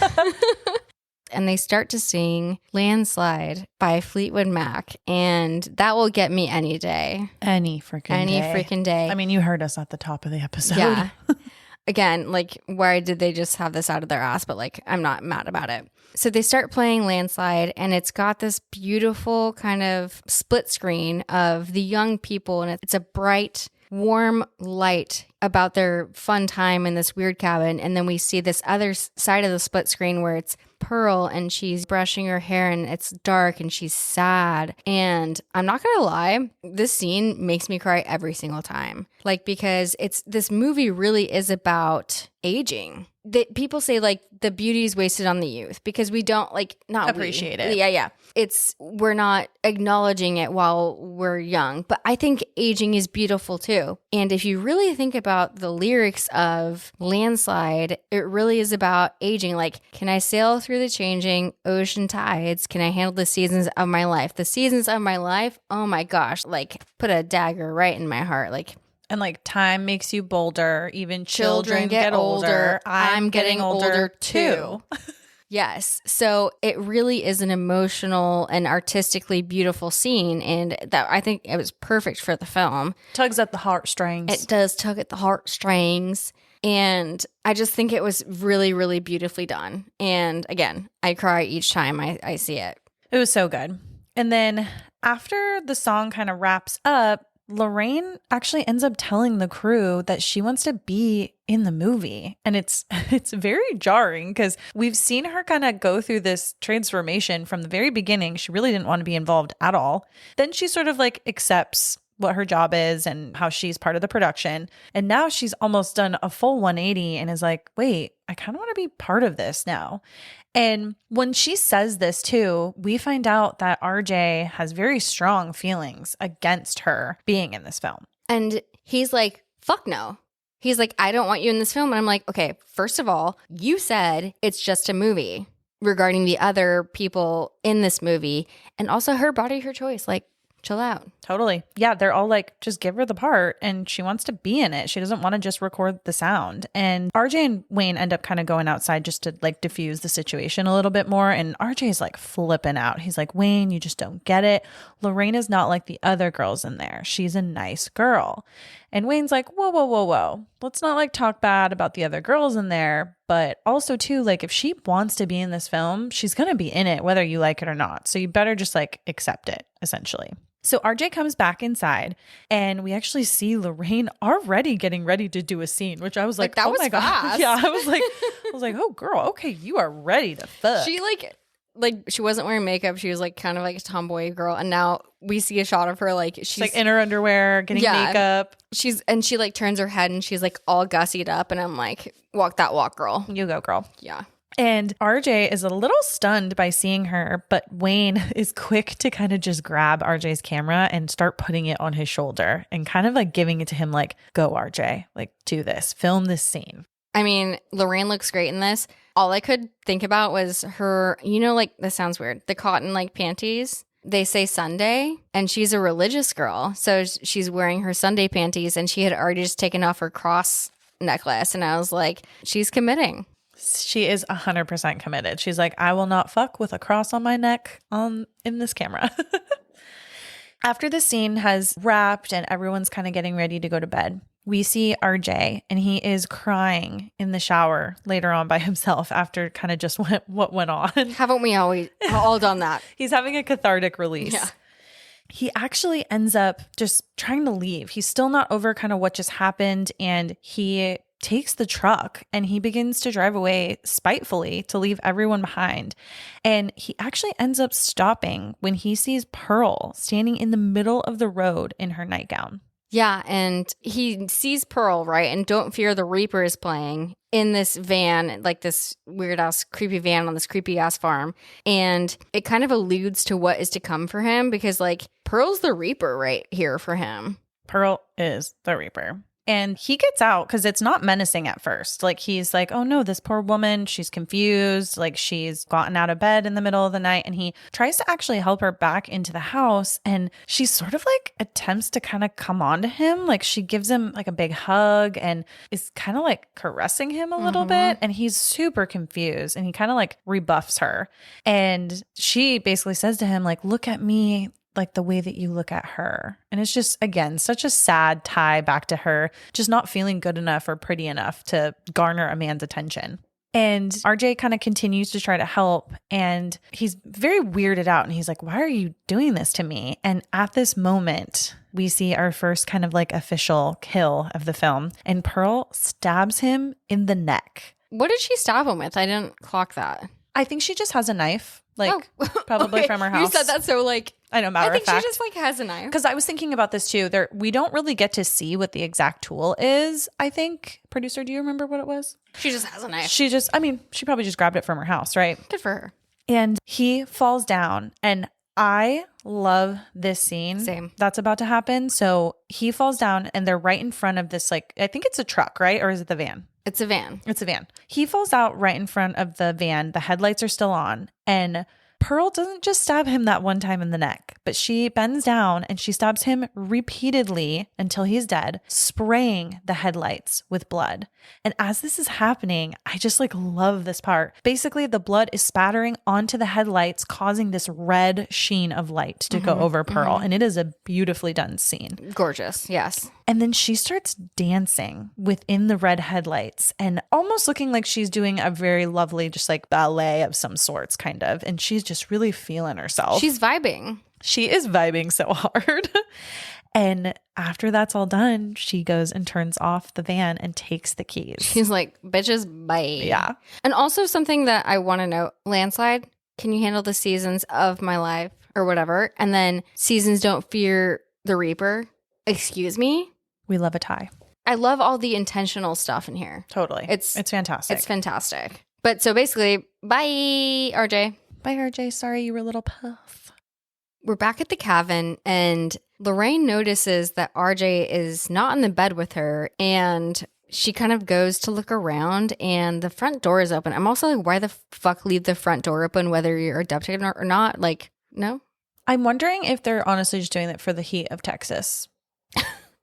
And they start to sing Landslide by Fleetwood Mac. And that will get me any day. Any freaking day. I mean, you heard us at the top of the episode. Yeah. Again, like, why did they just have this out of their ass? But like, I'm not mad about it. So they start playing Landslide and it's got this beautiful kind of split screen of the young people. And it's a bright, warm light about their fun time in this weird cabin. And then we see this other side of the split screen where it's Pearl and she's brushing her hair and it's dark and she's sad. And I'm not gonna lie, this scene makes me cry every single time. Like, because this movie really is about aging. People say like the beauty is wasted on the youth because we don't like not appreciate it. Yeah. We're not acknowledging it while we're young. But I think aging is beautiful too. And if you really think about the lyrics of Landslide, it really is about aging. Like, can I sail through the changing ocean tides? Can I handle the seasons of my life? The seasons of my life, oh my gosh, like put a dagger right in my heart. Like, and like time makes you bolder. Even children get older. I'm getting older too. Yes. So it really is an emotional and artistically beautiful scene. And that I think it was perfect for the film. Tugs at the heartstrings. It does tug at the heartstrings. And I just think it was really, really beautifully done. And again, I cry each time I see it. It was so good. And then after the song kind of wraps up, Lorraine actually ends up telling the crew that she wants to be in the movie. And it's very jarring because we've seen her kind of go through this transformation from the very beginning. She really didn't want to be involved at all. Then she sort of like accepts what her job is and how she's part of the production. And now she's almost done a full 180 and is like, wait, I kind of want to be part of this now. And when she says this too, we find out that RJ has very strong feelings against her being in this film. And he's like, fuck no. He's like, I don't want you in this film. And I'm like, okay, first of all, you said it's just a movie regarding the other people in this movie. And also her body, her choice. Like, chill out. Totally. Yeah, they're all like, just give her the part, and she wants to be in it. She doesn't want to just record the sound. And RJ and Wayne end up kind of going outside just to like diffuse the situation a little bit more. And RJ's like flipping out. He's like, Wayne, you just don't get it. Lorraine is not like the other girls in there. She's a nice girl. And Wayne's like, whoa, whoa, whoa, whoa. Let's not like talk bad about the other girls in there. But also too, like if she wants to be in this film, she's going to be in it, whether you like it or not. So you better just like accept it, essentially. So RJ comes back inside and we actually see Lorraine already getting ready to do a scene, which I was like, that oh was my God. fast. Yeah, I was like, oh girl, okay, you are ready to fuck. She like she wasn't wearing makeup. She was like kind of like a tomboy girl. And now we see a shot of her like she's like in her underwear, getting makeup. She like turns her head and she's like all gussied up. And I'm like, walk that walk, girl. You go, girl. Yeah. And RJ is a little stunned by seeing her, but Wayne is quick to kind of just grab RJ's camera and start putting it on his shoulder and kind of like giving it to him like, go RJ, like do this, film this scene. I mean, Lorraine looks great in this. All I could think about was her, you know, like this sounds weird, the cotton like panties. They say Sunday and she's a religious girl. So she's wearing her Sunday panties and she had already just taken off her cross necklace. And I was like, she's committing. She is 100% committed. She's like, I will not fuck with a cross on my neck in this camera. After the scene has wrapped and everyone's kind of getting ready to go to bed, we see RJ and he is crying in the shower later on by himself after kind of just what went on. Haven't we all done that? He's having a cathartic release. Yeah. He actually ends up just trying to leave. He's still not over kind of what just happened, and he takes the truck and he begins to drive away spitefully to leave everyone behind. And he actually ends up stopping when he sees Pearl standing in the middle of the road in her nightgown. Yeah, and he sees Pearl, right? And Don't Fear the Reaper is playing in this van, like this weird-ass creepy van on this creepy-ass farm. And it kind of alludes to what is to come for him because, like, Pearl's the Reaper right here for him. Pearl is the Reaper. And he gets out because it's not menacing at first. Like, he's like, oh no, this poor woman, she's confused. Like, she's gotten out of bed in the middle of the night. And he tries to actually help her back into the house. And she sort of like attempts to kind of come on to him. Like, she gives him like a big hug and is kind of like caressing him a little bit. And he's super confused. And he kind of like rebuffs her. And she basically says to him, like, look at me like the way that you look at her. And it's just, again, such a sad tie back to her just not feeling good enough or pretty enough to garner a man's attention. And RJ kind of continues to try to help, and he's very weirded out and he's like, why are you doing this to me? And at this moment, we see our first kind of like official kill of the film, and Pearl stabs him in the neck. What did she stab him with? I didn't clock that. I think she just has a knife, like probably okay. from her house. You said that so like, I know, matter I think of fact. she just like has a knife. Because I was thinking about this too. We don't really get to see what the exact tool is, I think. Producer, do you remember what it was? She just has a knife. She probably just grabbed it from her house, right? Good for her. And he falls down, and I love this scene. Same. That's about to happen. So he falls down and they're right in front of this, like, I think it's a truck, right? Or is it the van? It's a van. It's a van. He falls out right in front of the van. The headlights are still on. And Pearl doesn't just stab him that one time in the neck, but she bends down and she stabs him repeatedly until he's dead, spraying the headlights with blood. And as this is happening, I just like love this part. Basically, the blood is spattering onto the headlights, causing this red sheen of light to go over Pearl. And it is a beautifully done scene. Gorgeous. Yes. And then she starts dancing within the red headlights and almost looking like she's doing a very lovely, just like ballet of some sorts, kind of. And she's just really feeling herself. She's vibing. She is vibing so hard. And after that's all done, she goes and turns off the van and takes the keys. She's like, bitches, bye. Yeah. And also something that I want to know, landslide, can you handle the seasons of my life or whatever? And then seasons don't fear the reaper. Excuse me? We love a tie. I love all the intentional stuff in here. Totally. It's fantastic. It's fantastic. But so basically, bye, RJ. Bye, RJ. Sorry you were a little puff. We're back at the cabin, and Lorraine notices that RJ is not in the bed with her, and she kind of goes to look around, and the front door is open. I'm also like, why the fuck leave the front door open, whether you're abducted or not? Like, no? I'm wondering if they're honestly just doing it for the heat of Texas.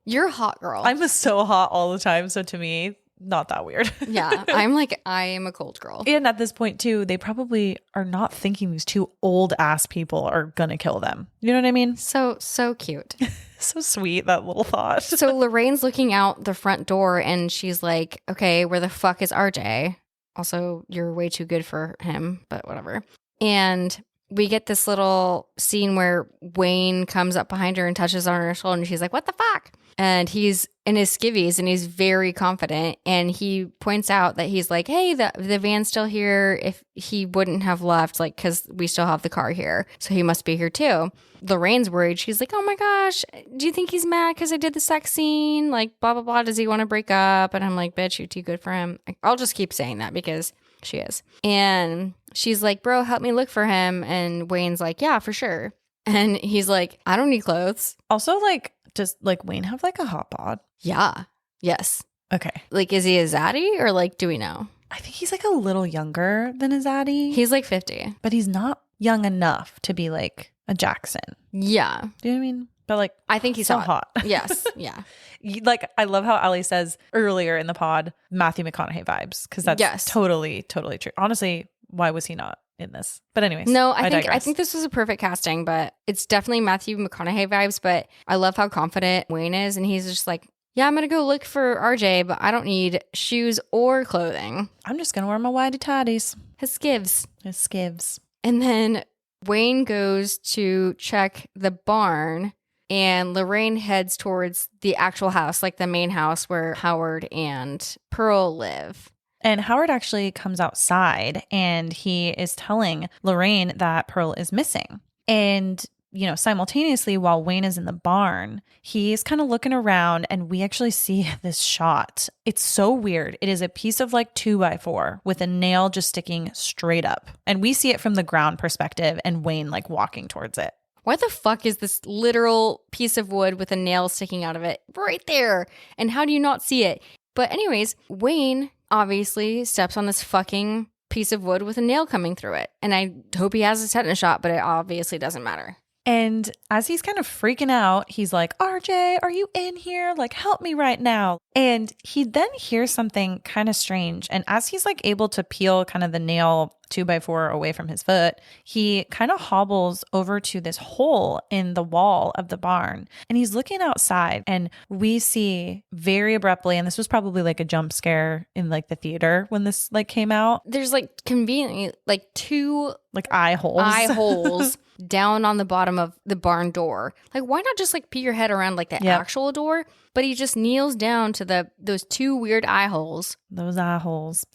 You're a hot girl. I'm so hot all the time, so to me, not that weird. Yeah, I'm like, I am a cold girl. And at this point, too, they probably are not thinking these two old-ass people are gonna kill them. You know what I mean? So cute. So sweet, that little thought. So Lorraine's looking out the front door, and she's like, okay, where the fuck is RJ? Also, you're way too good for him, but whatever. And we get this little scene where Wayne comes up behind her and touches on her shoulder, and she's like, what the fuck? And he's in his skivvies, and he's very confident. And he points out that he's like, hey, the van's still here. If he wouldn't have left, like, because we still have the car here. So he must be here too. Lorraine's worried. She's like, oh my gosh, do you think he's mad because I did the sex scene? Like, blah, blah, blah. Does he want to break up? And I'm like, bitch, you're too good for him. I'll just keep saying that because she is. And she's like, bro, help me look for him. And Wayne's like, yeah, for sure. And he's like, I don't need clothes. Also, like, does like Wayne have like a hot bod? Yeah. Yes. Okay. Like, is he a zaddy or like, do we know? I think he's like a little younger than a zaddy. He's like 50. But he's not young enough to be like a Jackson. Yeah. Do you know what I mean? But like, I think he's so hot. hot. Yes. Yeah. Like, I love how Ali says earlier in the pod, Matthew McConaughey vibes, because that's totally true. Honestly, why was he not in this? But anyways, no, I think this was a perfect casting, but it's definitely Matthew McConaughey vibes. But I love how confident Wayne is, and he's just like, yeah, I'm gonna go look for RJ, but I don't need shoes or clothing. I'm just gonna wear my whitey tidies. His skivs. And then Wayne goes to check the barn, and Lorraine heads towards the actual house, like the main house where Howard and Pearl live. And Howard actually comes outside, and he is telling Lorraine that Pearl is missing. And, you know, simultaneously, while Wayne is in the barn, he's kind of looking around, and we actually see this shot. It's so weird. It is a piece of like 2x4 with a nail just sticking straight up. And we see it from the ground perspective, and Wayne like walking towards it. Why the fuck is this literal piece of wood with a nail sticking out of it right there? And how do you not see it? But anyways, Wayne obviously steps on this fucking piece of wood with a nail coming through it. And I hope he has a tetanus shot, but it obviously doesn't matter. And as he's kind of freaking out, he's like, RJ, are you in here? Like, help me right now. And he then hears something kind of strange. And as he's like able to peel kind of the nail 2x4 away from his foot, he kind of hobbles over to this hole in the wall of the barn. And he's looking outside, and we see very abruptly, and this was probably like a jump scare in like the theater when this like came out. There's like conveniently like two like eye holes down on the bottom of the barn door. Like, why not just like put your head around like the actual door? But he just kneels down to those two weird eye holes. Those eye holes.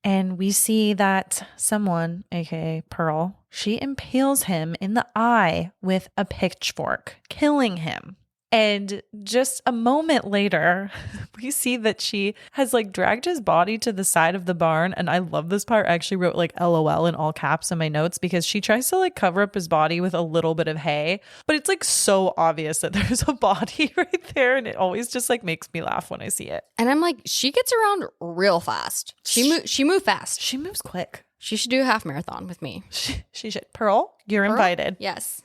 And we see that someone, aka Pearl, she impales him in the eye with a pitchfork, killing him. And just a moment later, we see that she has like dragged his body to the side of the barn. And I love this part. I actually wrote like LOL in all caps in my notes because she tries to like cover up his body with a little bit of hay. But it's like so obvious that there's a body right there. And it always just like makes me laugh when I see it. And I'm like, she gets around real fast. She moved fast. She moves quick. She should do a half marathon with me. She should. Pearl, you're invited. Yes.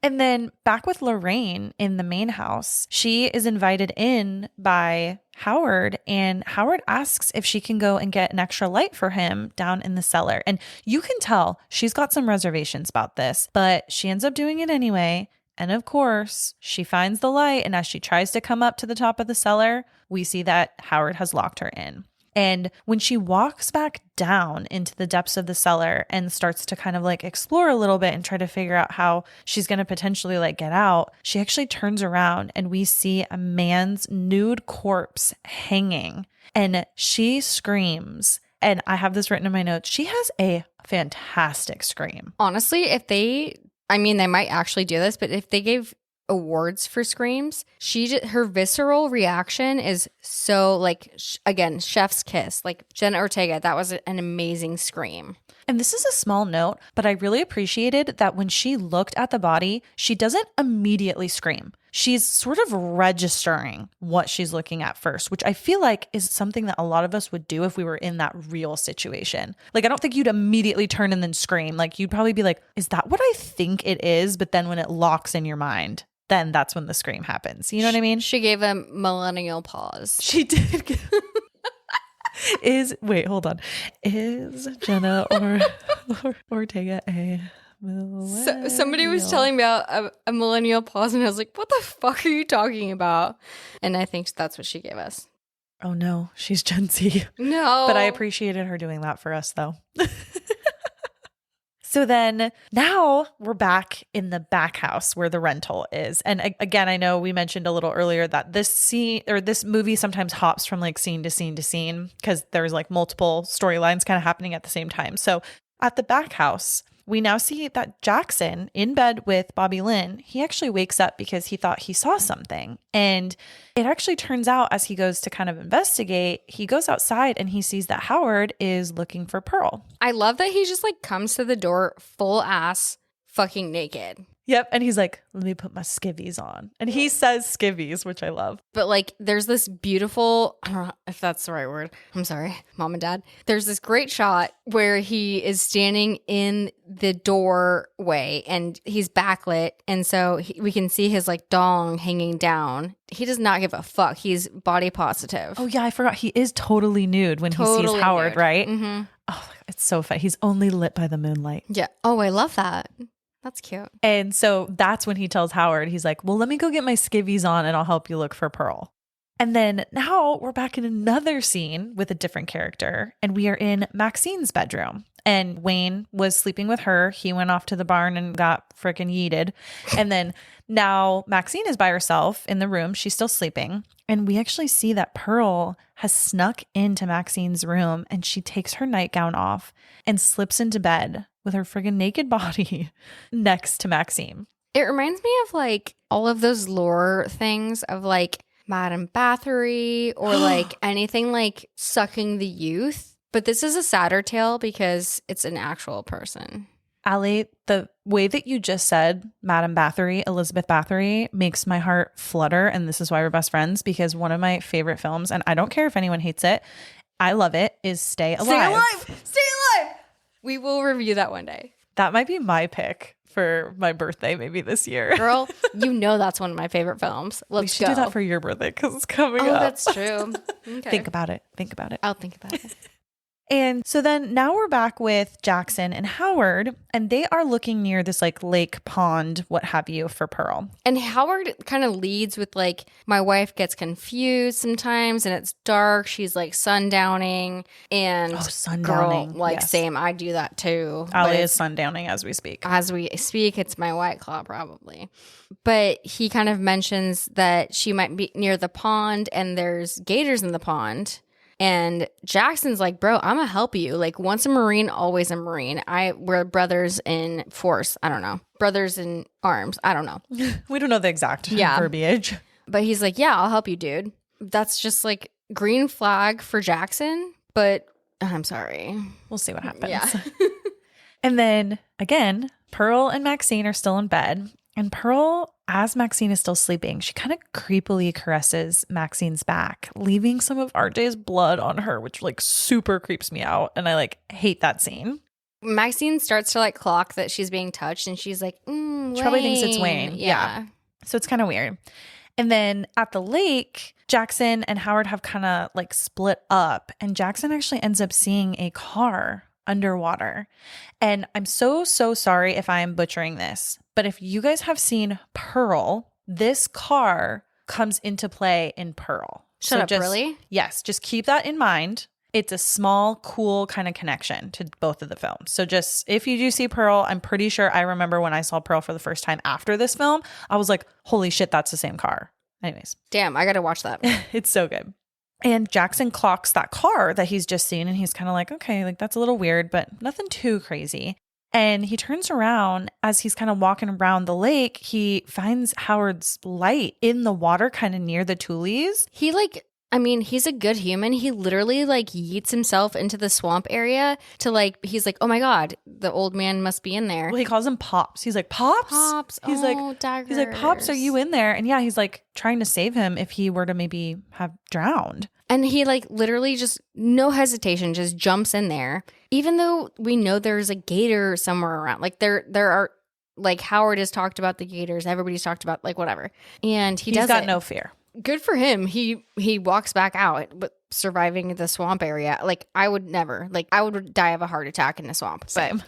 And then back with Lorraine in the main house, she is invited in by Howard, and Howard asks if she can go and get an extra light for him down in the cellar. And you can tell she's got some reservations about this, but she ends up doing it anyway. And of course, she finds the light, and as she tries to come up to the top of the cellar, we see that Howard has locked her in. And when she walks back down into the depths of the cellar and starts to kind of like explore a little bit and try to figure out how she's going to potentially like get out, she actually turns around and we see a man's nude corpse hanging, and she screams. And I have this written in my notes. She has a fantastic scream. Honestly, they might actually do this, but if they gave awards for screams, her visceral reaction is so like, again, chef's kiss. Like Jenna Ortega, that was an amazing scream. And this is a small note, but I really appreciated that when she looked at the body, she doesn't immediately scream. She's sort of registering what she's looking at first, which I feel like is something that a lot of us would do if we were in that real situation. Like, I don't think you'd immediately turn and then scream. Like, you'd probably be like, is that what I think it is? But then when it locks in your mind, then that's when the scream happens. You know what I mean? She gave a millennial pause. She did. Wait, hold on. Is Jenna or Ortega a millennial? Somebody was telling me about a millennial pause, and I was like, what the fuck are you talking about? And I think that's what she gave us. Oh no, she's Gen Z. No. But I appreciated her doing that for us though. So then now we're back in the back house where the rental is. And again, I know we mentioned a little earlier that this movie sometimes hops from like scene to scene to scene because there's like multiple storylines kind of happening at the same time. So at the back house, we now see that Jackson in bed with Bobby Lynn, he actually wakes up because he thought he saw something. And it actually turns out as he goes to kind of investigate, he goes outside and he sees that Howard is looking for Pearl. I love that he just like comes to the door full ass fucking naked. Yep. And he's like, let me put my skivvies on. And he says skivvies, which I love. But like, there's this beautiful, I don't know if that's the right word. I'm sorry, mom and dad. There's this great shot where he is standing in the doorway and he's backlit. And so we can see his like dong hanging down. He does not give a fuck. He's body positive. Oh, yeah. I forgot. He is totally nude when he sees Howard, nude. Right? Mm-hmm. Oh, it's so fun. He's only lit by the moonlight. Yeah. Oh, I love that. That's cute. And so that's when he tells Howard, he's like, well, let me go get my skivvies on and I'll help you look for Pearl. And then now we're back in another scene with a different character. And we are in Maxine's bedroom. And Wayne was sleeping with her. He went off to the barn and got freaking yeeted. And then now Maxine is by herself in the room. She's still sleeping. And we actually see that Pearl has snuck into Maxine's room and she takes her nightgown off and slips into bed with her friggin' naked body next to Maxine. It reminds me of like all of those lore things of like Madame Bathory or like anything like sucking the youth. But this is a sadder tale because it's an actual person. Allie, the way that you just said Madame Bathory, Elizabeth Bathory, makes my heart flutter. And this is why we're best friends, because one of my favorite films, and I don't care if anyone hates it, I love it, is Stay Alive. Stay Alive! Stay Alive! We will review that one day. That might be my pick for my birthday maybe this year. Girl, you know that's one of my favorite films. We should do that for your birthday because it's coming up. Oh, that's true. Okay. Think about it. I'll think about it. And so then now we're back with Jackson and Howard, and they are looking near this like lake, pond, what have you, for Pearl. And Howard kind of leads with like, my wife gets confused sometimes and it's dark. She's like sundowning and sundowning. Girl, like yes. Same. I do that too. Allie is sundowning as we speak. As we speak, it's my White Claw probably. But he kind of mentions that she might be near the pond and there's gators in the pond. And Jackson's like, bro, I'm gonna help you. Like, once a Marine, always a Marine. We're brothers in force. I don't know. Brothers in arms. I don't know. We don't know the exact verbiage. But he's like, yeah, I'll help you, dude. That's just like green flag for Jackson. But I'm sorry. We'll see what happens. Yeah. And then again, Pearl and Maxine are still in bed. And Pearl, as Maxine is still sleeping, she kind of creepily caresses Maxine's back, leaving some of RJ's blood on her, which like super creeps me out. And I like hate that scene. Maxine starts to like clock that she's being touched and she's like, She probably thinks it's Wayne. Yeah. So it's kind of weird. And then at the lake, Jackson and Howard have kind of like split up, and Jackson actually ends up seeing a car underwater. And I'm so sorry if I am butchering this, but if you guys have seen Pearl, this car comes into play in Pearl. Shut up, really? Yes, just keep that in mind. It's a small, cool kind of connection to both of the films. So just if you do see Pearl, I'm pretty sure I remember when I saw Pearl for the first time after this film, I was like, holy shit, that's the same car. Anyways. Damn, I got to watch that. It's so good. And Jackson clocks that car that he's just seen and he's kind of like, okay, like that's a little weird, but nothing too crazy. And he turns around as he's kind of walking around the lake. He finds Howard's light in the water kind of near the tulies. He's a good human. He literally like yeets himself into the swamp area to like, he's like, oh my God, the old man must be in there. Well, he calls him Pops. He's like, Pops? Pops. He's daggers. He's like, Pops, are you in there? And yeah, he's like trying to save him if he were to maybe have drowned. And he like literally just no hesitation, just jumps in there. Even though we know there's a gator somewhere around. Like there are, like Howard has talked about the gators. Everybody's talked about like whatever. And he's got no fear. Good for him. He walks back out, but surviving the swamp area. Like I would never. Like I would die of a heart attack in the swamp. Same.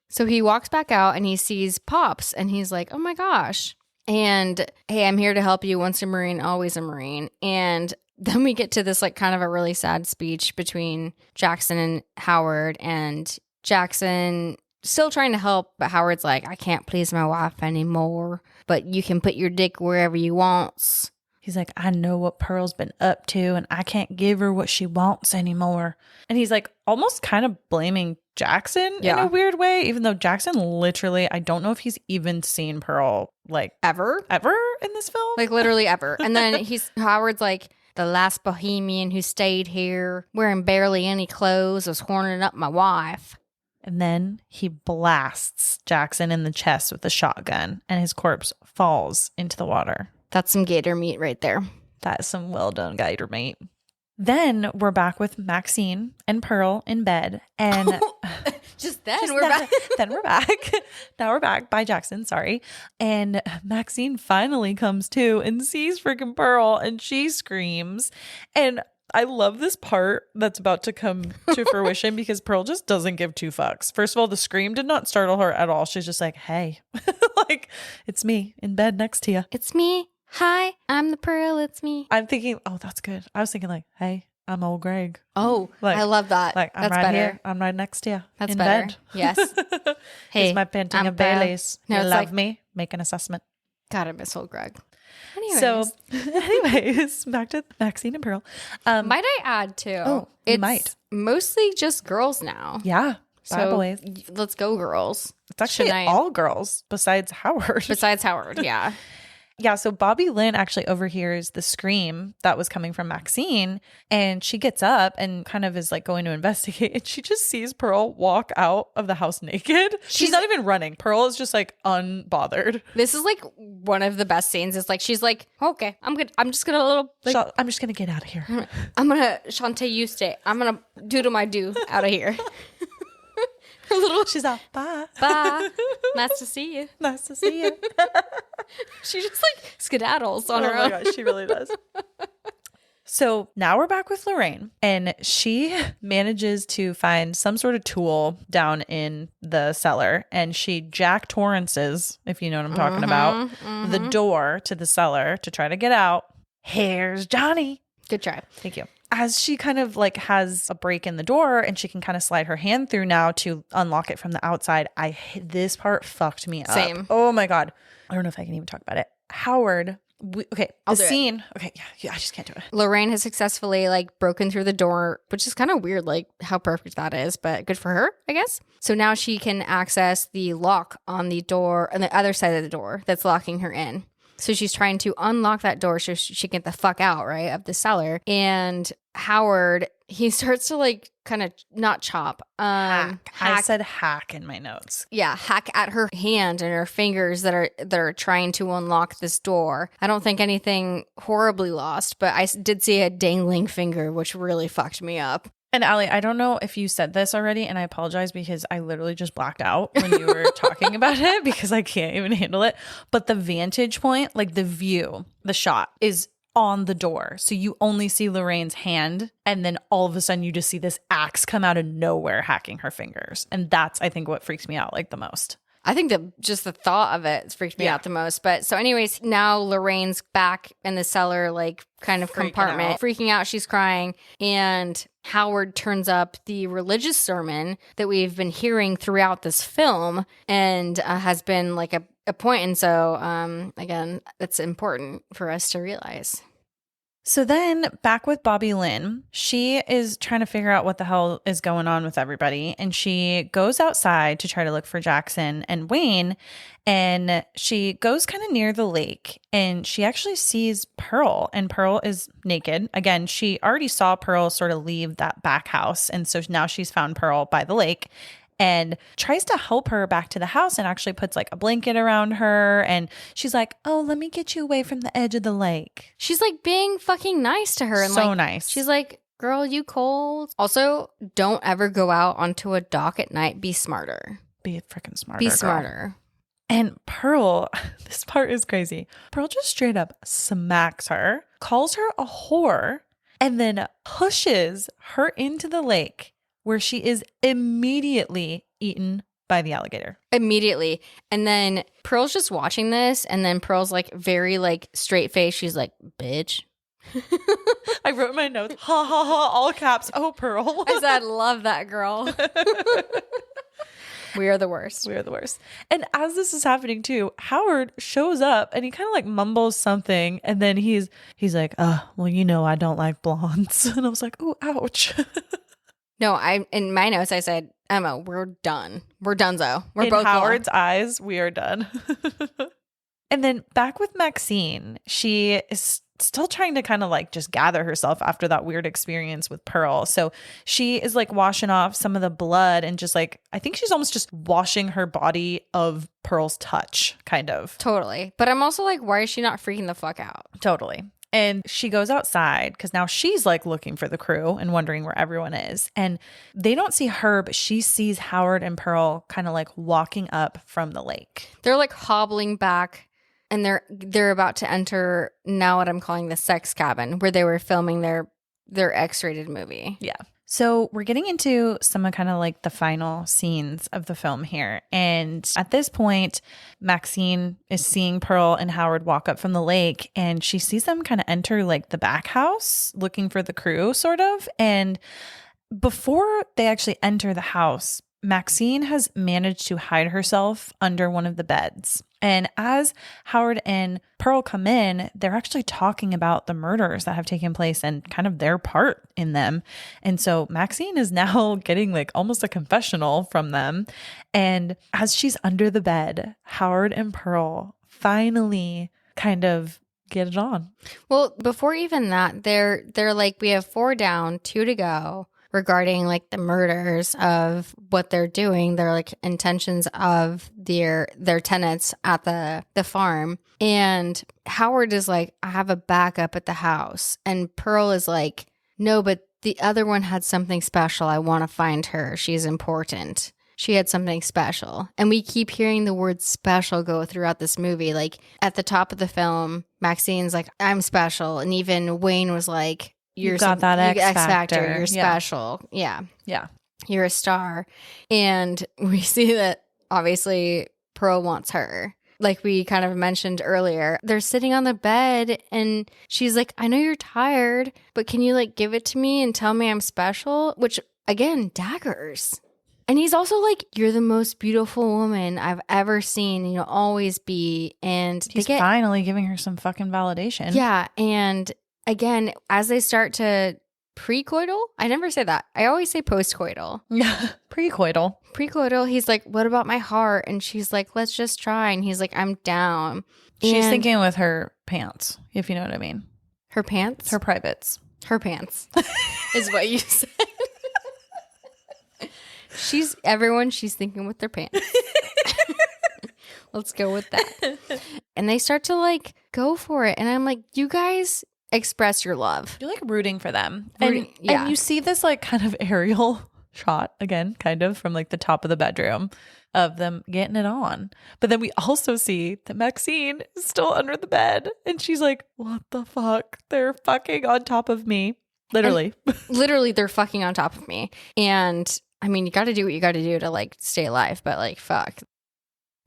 So he walks back out and he sees Pops and he's like, oh my gosh. And hey, I'm here to help you. Once a Marine, always a Marine. And then we get to this like kind of a really sad speech between Jackson and Howard, and Jackson still trying to help, but Howard's like, I can't please my wife anymore, but you can put your dick wherever you want. He's like, I know what Pearl's been up to and I can't give her what she wants anymore. And he's like almost kind of blaming Jackson in a weird way, even though Jackson literally, I don't know if he's even seen Pearl like ever in this film. Like literally ever. And then Howard's like, the last bohemian who stayed here wearing barely any clothes was horning up my wife. And then he blasts Jackson in the chest with a shotgun and his corpse falls into the water. That's some gator meat right there. That is some well done gator meat. Then we're back with Maxine and Pearl in bed. And we're back. Then we're back. Now we're back by Jackson, sorry. And Maxine finally comes to and sees freaking Pearl and she screams. And I love this part that's about to come to fruition because Pearl just doesn't give two fucks. First of all, the scream did not startle her at all. She's just like, hey, like, it's me in bed next to you. It's me. Hi, I'm the Pearl. It's me. I'm thinking, oh, that's good. I was thinking like, hey, I'm old Greg. Oh, like, I love that. Like, I'm that's right better. Here. I'm right next to you. That's in better. Bed. Yes. Hey, here's my painting I'm of Bailey's. No, you love like me? Make an assessment. God, I miss old Greg. Anyways, back to Maxine and Pearl. Might I add too? Oh, it's might. Mostly just girls now. Yeah. Bye, boys. Let's go, girls. It's actually all girls besides Howard. Yeah. Yeah, so Bobby Lynn actually overhears the scream that was coming from Maxine, and she gets up and kind of is like going to investigate, and she just sees Pearl walk out of the house naked. She's not even running. Pearl is just like unbothered. This is like one of the best scenes. It's like she's like, okay, I'm good. I'm just gonna I'm just gonna get out of here. I'm gonna Shantae you stay. I'm gonna doodle my do out of here. She's out. Bye. Bye. Nice to see you. Nice to see you. She just like skedaddles on her own. Oh my gosh, she really does. So now we're back with Lorraine, and she manages to find some sort of tool down in the cellar, and she Jack Torrances, if you know what I'm talking about, the door to the cellar to try to get out. Here's Johnny. Good try. Thank you. As she kind of like has a break in the door and she can kind of slide her hand through now to unlock it from the outside. This part fucked me up. Same. Oh my God. I don't know if I can even talk about it. Howard. The scene. Okay. Yeah. I just can't do it. Lorraine has successfully like broken through the door, which is kind of weird, like how perfect that is, but good for her, I guess. So now she can access the lock on the door on the other side of the door that's locking her in. So she's trying to unlock that door so she can get the fuck out, right, of the cellar. And Howard, he starts to like kind of not chop. Hack. I said hack in my notes. Yeah, hack at her hand and her fingers that are trying to unlock this door. I don't think anything horribly lost, but I did see a dangling finger, which really fucked me up. And Allie, I don't know if you said this already, and I apologize because I literally just blacked out when you were talking about it because I can't even handle it. But the vantage point, like the view, the shot is on the door. So you only see Lorraine's hand, and then all of a sudden you just see this axe come out of nowhere hacking her fingers. And that's, I think, what freaks me out like the most. I think that just the thought of it freaked me out the most. But so anyways, now Lorraine's back in the cellar, like kind of compartment, freaking out. She's crying. And Howard turns up the religious sermon that we've been hearing throughout this film and has been like a point. And so, again, it's important for us to realize. So then back with Bobby Lynn, she is trying to figure out what the hell is going on with everybody. And she goes outside to try to look for Jackson and Wayne. And she goes kind of near the lake and she actually sees Pearl, and Pearl is naked. Again, she already saw Pearl sort of leave that back house. And so now she's found Pearl by the lake and tries to help her back to the house and actually puts like a blanket around her. And she's like, oh, let me get you away from the edge of the lake. She's like being fucking nice to her. And so like, nice. She's like, girl, you cold. Also, don't ever go out onto a dock at night. Be smarter. Be freaking smarter. Be smarter. Girl. And Pearl, this part is crazy. Pearl just straight up smacks her, calls her a whore, and then pushes her into the lake, where she is immediately eaten by the alligator. Immediately. And then Pearl's just watching this, and then Pearl's like very like straight face. She's like, bitch. I wrote in my notes, ha ha ha, all caps, oh, Pearl. I said, love that girl. We are the worst. We are the worst. And as this is happening too, Howard shows up and he kind of like mumbles something. And then he's like, well, you know, I don't like blondes. And I was like, oh, ouch. No, in my notes, I said, Emma, we're done. We're donezo. We're in both Howard's eyes, we are done. And then back with Maxine, she is still trying to kind of like just gather herself after that weird experience with Pearl. So she is like washing off some of the blood and just like, I think she's almost just washing her body of Pearl's touch, kind of. Totally. But I'm also like, why is she not freaking the fuck out? Totally. And she goes outside because now she's like looking for the crew and wondering where everyone is. And they don't see her, but she sees Howard and Pearl kind of like walking up from the lake. They're like hobbling back and they're about to enter now what I'm calling the sex cabin where they were filming their X-rated movie. Yeah. So we're getting into some of kind of like the final scenes of the film here. And at this point, Maxine is seeing Pearl and Howard walk up from the lake and she sees them kind of enter like the back house looking for the crew sort of. And before they actually enter the house, Maxine has managed to hide herself under one of the beds. And as Howard and Pearl come in, they're actually talking about the murders that have taken place and kind of their part in them. And so Maxine is now getting like almost a confessional from them. And as she's under the bed, Howard and Pearl finally kind of get it on. Well, before even that, they're like, we have 4 down, 2 to go. Regarding like the murders of what they're doing, their like intentions of their tenants at the farm. And Howard is like, I have a backup at the house. And Pearl is like, no, but the other one had something special. I want to find her. She's important. She had something special. And we keep hearing the word special go throughout this movie. Like at the top of the film, Maxine's like, I'm special. And even Wayne was like, you got that X factor. You're special. Yeah. You're a star. And we see that obviously Pearl wants her. Like we kind of mentioned earlier, they're sitting on the bed and she's like, I know you're tired, but can you like give it to me and tell me I'm special? Which again, daggers. And he's also like, you're the most beautiful woman I've ever seen and you'll always be. And he's finally giving her some fucking validation. Yeah. And again, as they start to precoital, I never say that. I always say postcoital. Yeah, precoital. Precoital, he's like, what about my heart? And she's like, let's just try. And he's like, I'm down. She's thinking with her pants, if you know what I mean. Her pants? Her privates. Her pants is what you said. She's thinking with their pants. Let's go with that. And they start to like go for it. And I'm like, you guys express your love. You're like rooting for them. And you see this like kind of aerial shot again, kind of from like the top of the bedroom of them getting it on. But then we also see that Maxine is still under the bed and she's like, what the fuck? They're fucking on top of me. Literally. Literally, they're fucking on top of me. And I mean, you got to do what you got to do to like stay alive, but like, fuck.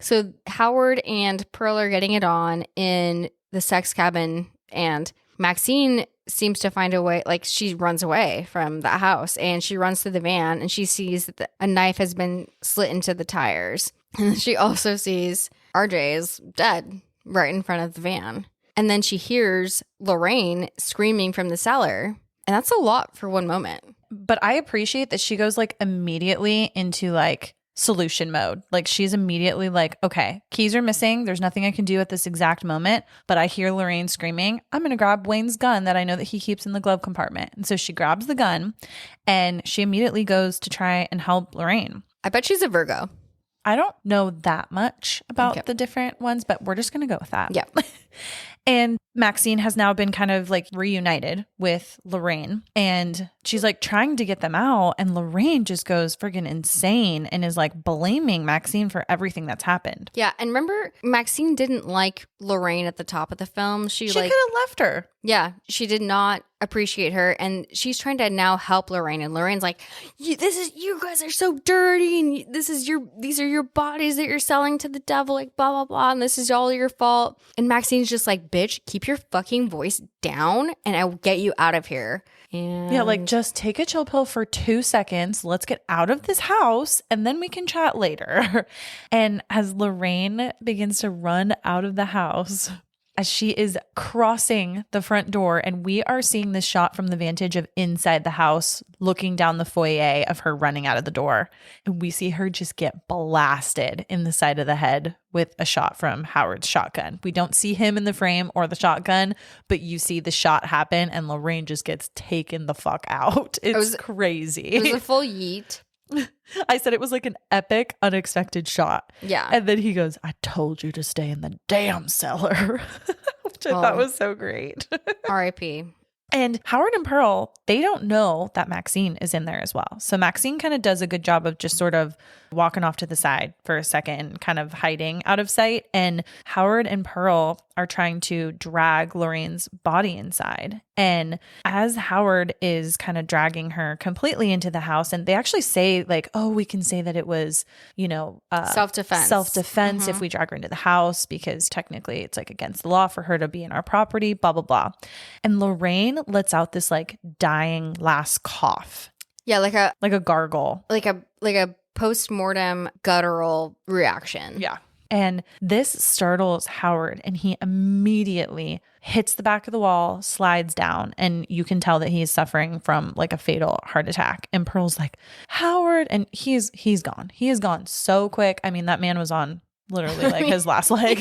So Howard and Pearl are getting it on in the sex cabin, and Maxine seems to find a way, like she runs away from the house and she runs to the van and she sees that a knife has been slit into the tires. And then she also sees RJ is dead right in front of the van. And then she hears Lorraine screaming from the cellar. And that's a lot for one moment. But I appreciate that she goes like immediately into like solution mode. Like she's immediately like, okay, keys are missing. There's nothing I can do at this exact moment, but I hear Lorraine screaming. I'm going to grab Wayne's gun that I know that he keeps in the glove compartment. And so she grabs the gun and she immediately goes to try and help Lorraine. I bet she's a Virgo. I don't know that much about the different ones, but we're just going to go with that. Yeah. And Maxine has now been kind of like reunited with Lorraine and she's like trying to get them out. And Lorraine just goes friggin' insane and is like blaming Maxine for everything that's happened. Yeah. And remember, Maxine didn't like Lorraine at the top of the film. She could have left her. Yeah. She did not appreciate her. And she's trying to now help Lorraine. And Lorraine's like, you guys are so dirty. And these are your bodies that you're selling to the devil, like blah, blah, blah. And this is all your fault. And Maxine's just like, bitch, keep your fucking voice down and I will get you out of here. And yeah, like just take a chill pill for 2 seconds. Let's get out of this house and then we can chat later. And as Lorraine begins to run out of the house, as she is crossing the front door, and we are seeing this shot from the vantage of inside the house, looking down the foyer of her running out of the door. And we see her just get blasted in the side of the head with a shot from Howard's shotgun. We don't see him in the frame or the shotgun, but you see the shot happen and Lorraine just gets taken the fuck out. It's crazy. It was a full yeet. I said it was like an epic, unexpected shot. Yeah. And then he goes, I told you to stay in the damn cellar, which I thought was so great. R.I.P. And Howard and Pearl, they don't know that Maxine is in there as well. So Maxine kind of does a good job of just sort of walking off to the side for a second and kind of hiding out of sight. And Howard and Pearl are trying to drag Lorraine's body inside. And as Howard is kind of dragging her completely into the house, and they actually say like, oh, we can say that it was, self-defense if we drag her into the house, because technically it's like against the law for her to be in our property, blah, blah, blah. And Lorraine lets out this like dying last cough. Yeah, like a gargle. Like a post-mortem guttural reaction. Yeah. And this startles Howard and he immediately hits the back of the wall, slides down, and you can tell that he's suffering from like a fatal heart attack. And Pearl's like, Howard, and he's gone. He is gone so quick. I mean, that man was on literally like his last leg.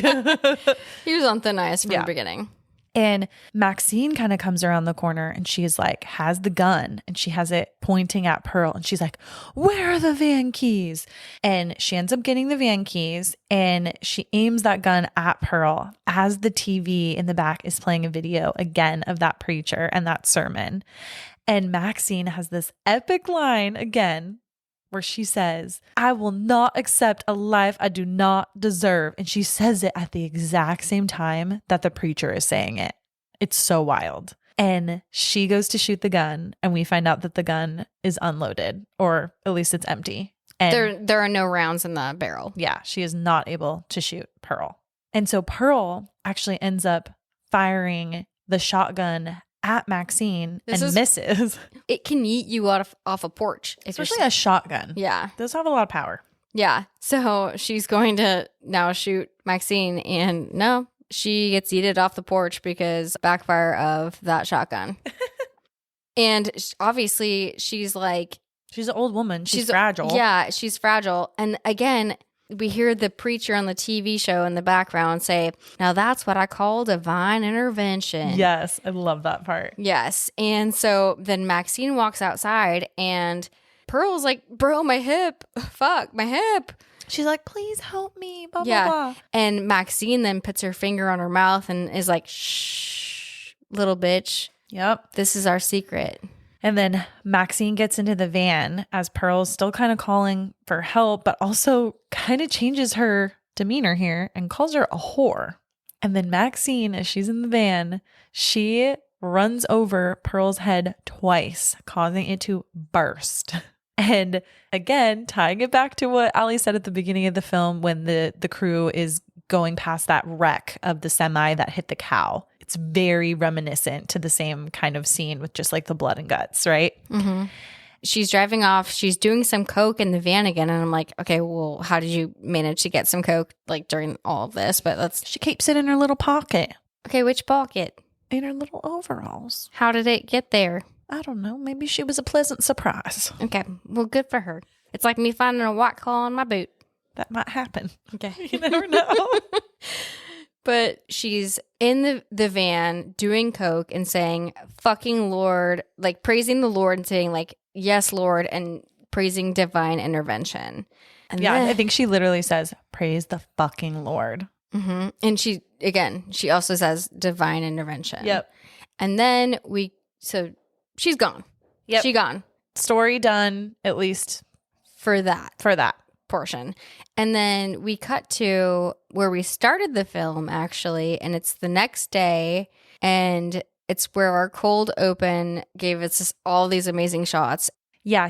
He was on thin ice from the beginning. And Maxine kind of comes around the corner and she's like, has the gun and she has it pointing at Pearl. And she's like, where are the van keys? And she ends up getting the van keys and she aims that gun at Pearl as the TV in the back is playing a video again of that preacher and that sermon. And Maxine has this epic line again, where she says, I will not accept a life I do not deserve. And she says it at the exact same time that the preacher is saying it. It's so wild. And she goes to shoot the gun and we find out that the gun is unloaded, or at least it's empty. And there are no rounds in the barrel. Yeah, she is not able to shoot Pearl. And so Pearl actually ends up firing the shotgun at Maxine misses. It can yeet you off a porch. Especially a shotgun. Yeah. Those have a lot of power. Yeah. So she's going to now shoot Maxine and no, she gets yeeted off the porch because backfire of that shotgun. And obviously she's like... She's an old woman. She's fragile. Yeah, she's fragile. And again... we hear the preacher on the TV show in the background say, now that's what I call divine intervention. Yes, I love that part. Yes. And so then Maxine walks outside and Pearl's like, bro, my hip. Fuck, my hip. She's like, please help me, blah, blah, blah. And Maxine then puts her finger on her mouth and is like, shh, little bitch. Yep. This is our secret. And then Maxine gets into the van as Pearl's still kind of calling for help, but also kind of changes her demeanor here and calls her a whore. And then Maxine, as she's in the van, she runs over Pearl's head twice, causing it to burst. And again, tying it back to what Ali said at the beginning of the film, when the crew is going past that wreck of the semi that hit the cow, it's very reminiscent to the same kind of scene with just like the blood and guts, right? Mm-hmm. She's driving off. She's doing some coke in the van again. And I'm like, okay, well, how did you manage to get some coke like during all of this? But she keeps it in her little pocket. Okay, which pocket? In her little overalls. How did it get there? I don't know. Maybe she was a pleasant surprise. Okay, well, good for her. It's like me finding a white claw in my boot. That might happen. Okay. You never know. But she's in the van doing coke and saying, fucking Lord, like praising the Lord and saying like, yes, Lord, and praising divine intervention. And I think she literally says, praise the fucking Lord. Mm-hmm. And she also says divine intervention. Yep. And then she's gone. Yep. She gone. Story done, at least For that portion. And then we cut to where we started the film, actually, and it's the next day, and it's where our cold open gave us all these amazing shots. Yeah,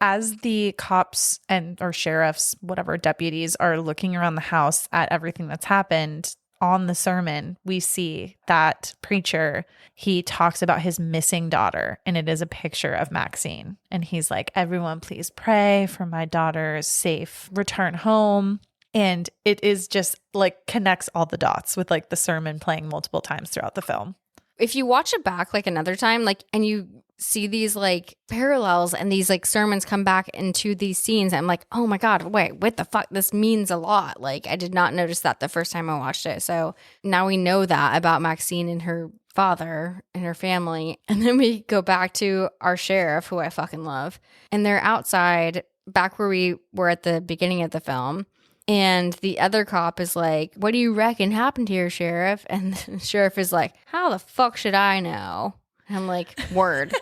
as the cops or sheriffs, whatever, deputies are looking around the house at everything that's happened, on the sermon, we see that preacher, he talks about his missing daughter, and it is a picture of Maxine. And he's like, everyone, please pray for my daughter's safe return home. And it is just like connects all the dots with like the sermon playing multiple times throughout the film. If you watch it back like another time, like, and you see these like parallels and these like sermons come back into these scenes, I'm like, oh my God, wait, what the fuck? This means a lot. Like, I did not notice that the first time I watched it. So now we know that about Maxine and her father and her family. And then we go back to our sheriff, who I fucking love. And they're outside, back where we were at the beginning of the film. And the other cop is like, what do you reckon happened here, Sheriff? And the sheriff is like, how the fuck should I know? And I'm like, word.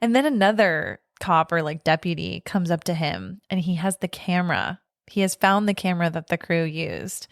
And then another cop or like deputy comes up to him, and he has the camera. He has found the camera that the crew used.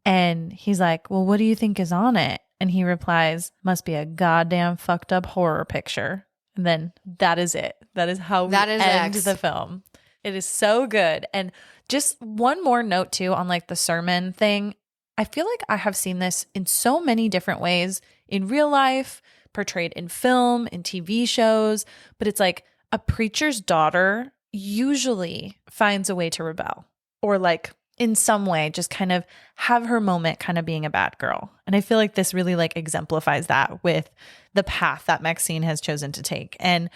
And he's like, well, what do you think is on it? And he replies, must be a goddamn fucked up horror picture. And then that is it. That is how we end the film. It is so good. And just one more note too on like the sermon thing. I feel like I have seen this in so many different ways in real life, portrayed in film, in TV shows, but it's like a preacher's daughter usually finds a way to rebel or like in some way just kind of have her moment kind of being a bad girl. And I feel like this really like exemplifies that with the path that Maxine has chosen to take. And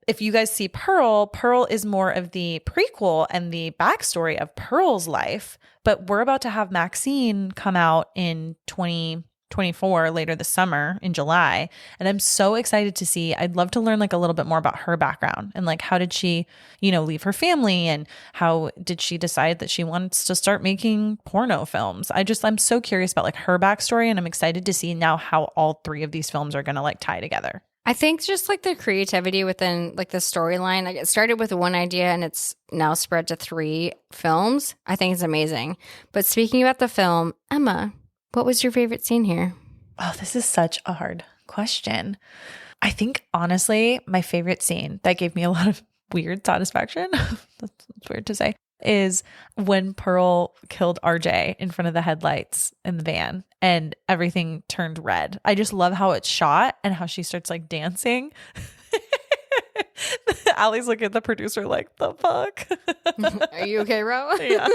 if you guys see Pearl is more of the prequel and the backstory of Pearl's life, but we're about to have Maxine come out in 2024 later this summer in July. And I'm so excited to see. I'd love to learn like a little bit more about her background and like how did she, leave her family, and how did she decide that she wants to start making porno films? I'm so curious about like her backstory, and I'm excited to see now how all three of these films are going to like tie together. I think just like the creativity within like the storyline, like it started with one idea and it's now spread to 3 films. I think it's amazing. But speaking about the film, Emma, what was your favorite scene here? Oh, this is such a hard question. I think honestly, my favorite scene that gave me a lot of weird satisfaction, that's weird to say, is when Pearl killed RJ in front of the headlights in the van and everything turned red. I just love how it's shot and how she starts like dancing. Allie's looking at the producer like, the fuck? Are you okay, Ro? Yeah.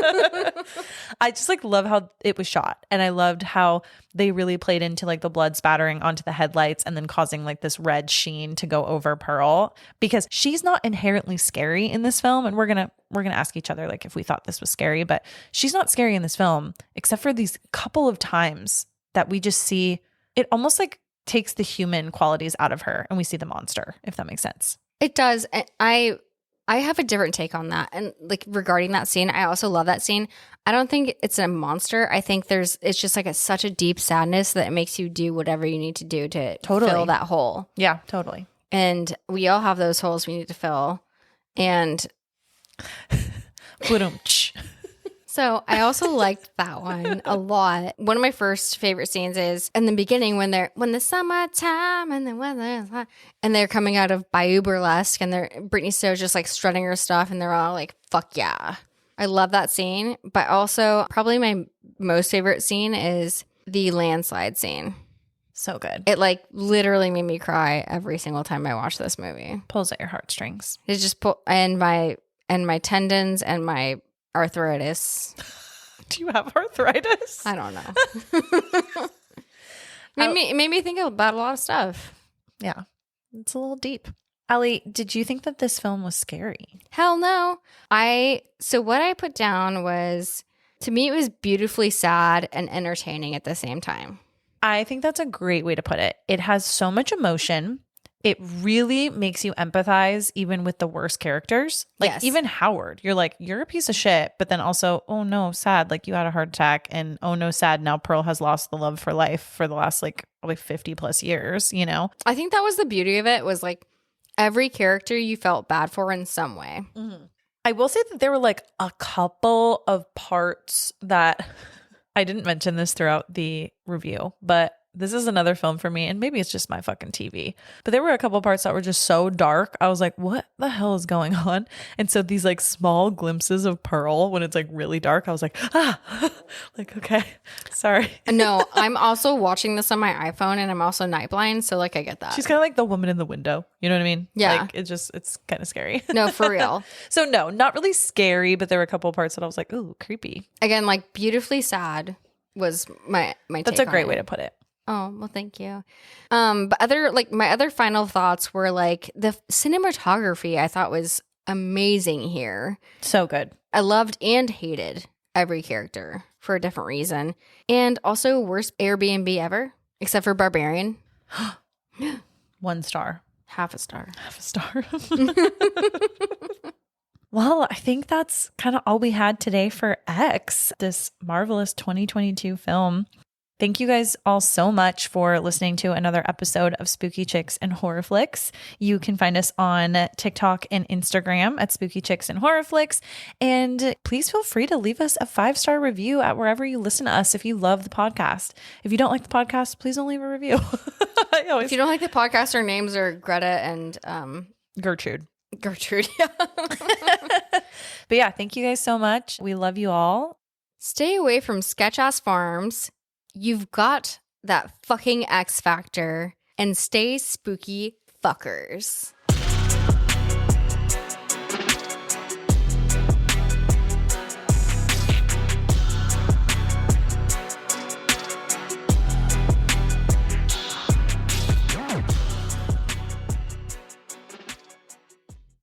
I just like love how it was shot. And I loved how they really played into like the blood spattering onto the headlights and then causing like this red sheen to go over Pearl, because she's not inherently scary in this film. And we're gonna ask each other like if we thought this was scary, but she's not scary in this film except for these couple of times that we just see it almost like takes the human qualities out of her and we see the monster, if that makes sense. It does. And I have a different take on that. And like regarding that scene, I also love that scene. I don't think it's a monster. I think it's just like such a deep sadness that it makes you do whatever you need to do to fill that hole. Yeah, totally. And we all have those holes we need to fill. And So I also liked that one a lot. One of my first favorite scenes is in the beginning when the summertime and the weather is hot, and they're coming out of Bayou Burlesque and Britney Stowe's just like strutting her stuff and they're all like, fuck yeah. I love that scene. But also probably my most favorite scene is the landslide scene. So good. It like literally made me cry every single time I watch this movie. Pulls at your heartstrings. It just and my tendons and my arthritis. Do you have arthritis? I don't know. It made me think about a lot of stuff. Yeah. It's a little deep. Allie, did you think that this film was scary? Hell no. So what I put down was, to me, it was beautifully sad and entertaining at the same time. I think that's a great way to put it. It has so much emotion. It really makes you empathize even with the worst characters. Like Yes. even Howard, you're like, you're a piece of shit. But then also, oh no, sad. Like you had a heart attack and oh no, sad. Now Pearl has lost the love for life for the last like probably 50 plus years, you know? I think that was the beauty of it, was like every character you felt bad for in some way. Mm-hmm. I will say that there were like a couple of parts that I didn't mention this throughout the review, but this is another film for me, and maybe it's just my fucking TV. But there were a couple parts that were just so dark. I was like, what the hell is going on? And so these like small glimpses of Pearl when it's like really dark, I was like, like, okay, sorry. No, I'm also watching this on my iPhone and I'm also night blind. So like I get that. She's kind of like the woman in the window. You know what I mean? Yeah. Like it's kind of scary. No, for real. So no, not really scary, but there were a couple parts that I was like, ooh, creepy. Again, like beautifully sad was my That's take a great on way it. to put it. Oh, well, thank you. But my other final thoughts were like the cinematography I thought was amazing here. So good. I loved and hated every character for a different reason. And also worst Airbnb ever, except for Barbarian. 1 star. Half a star. Half a star. Well, I think that's kind of all we had today for X, this marvelous 2022 film. Thank you guys all so much for listening to another episode of Spooky Chicks and Horror Flicks. You can find us on TikTok and Instagram at Spooky Chicks and Horror Flicks. And please feel free to leave us a 5-star review at wherever you listen to us if you love the podcast. If you don't like the podcast, please don't leave a review. If you don't like the podcast, our names are Greta and Gertrude. Gertrude. Yeah. But yeah, thank you guys so much. We love you all. Stay away from sketch-ass farms. You've got that fucking X factor, and stay spooky fuckers.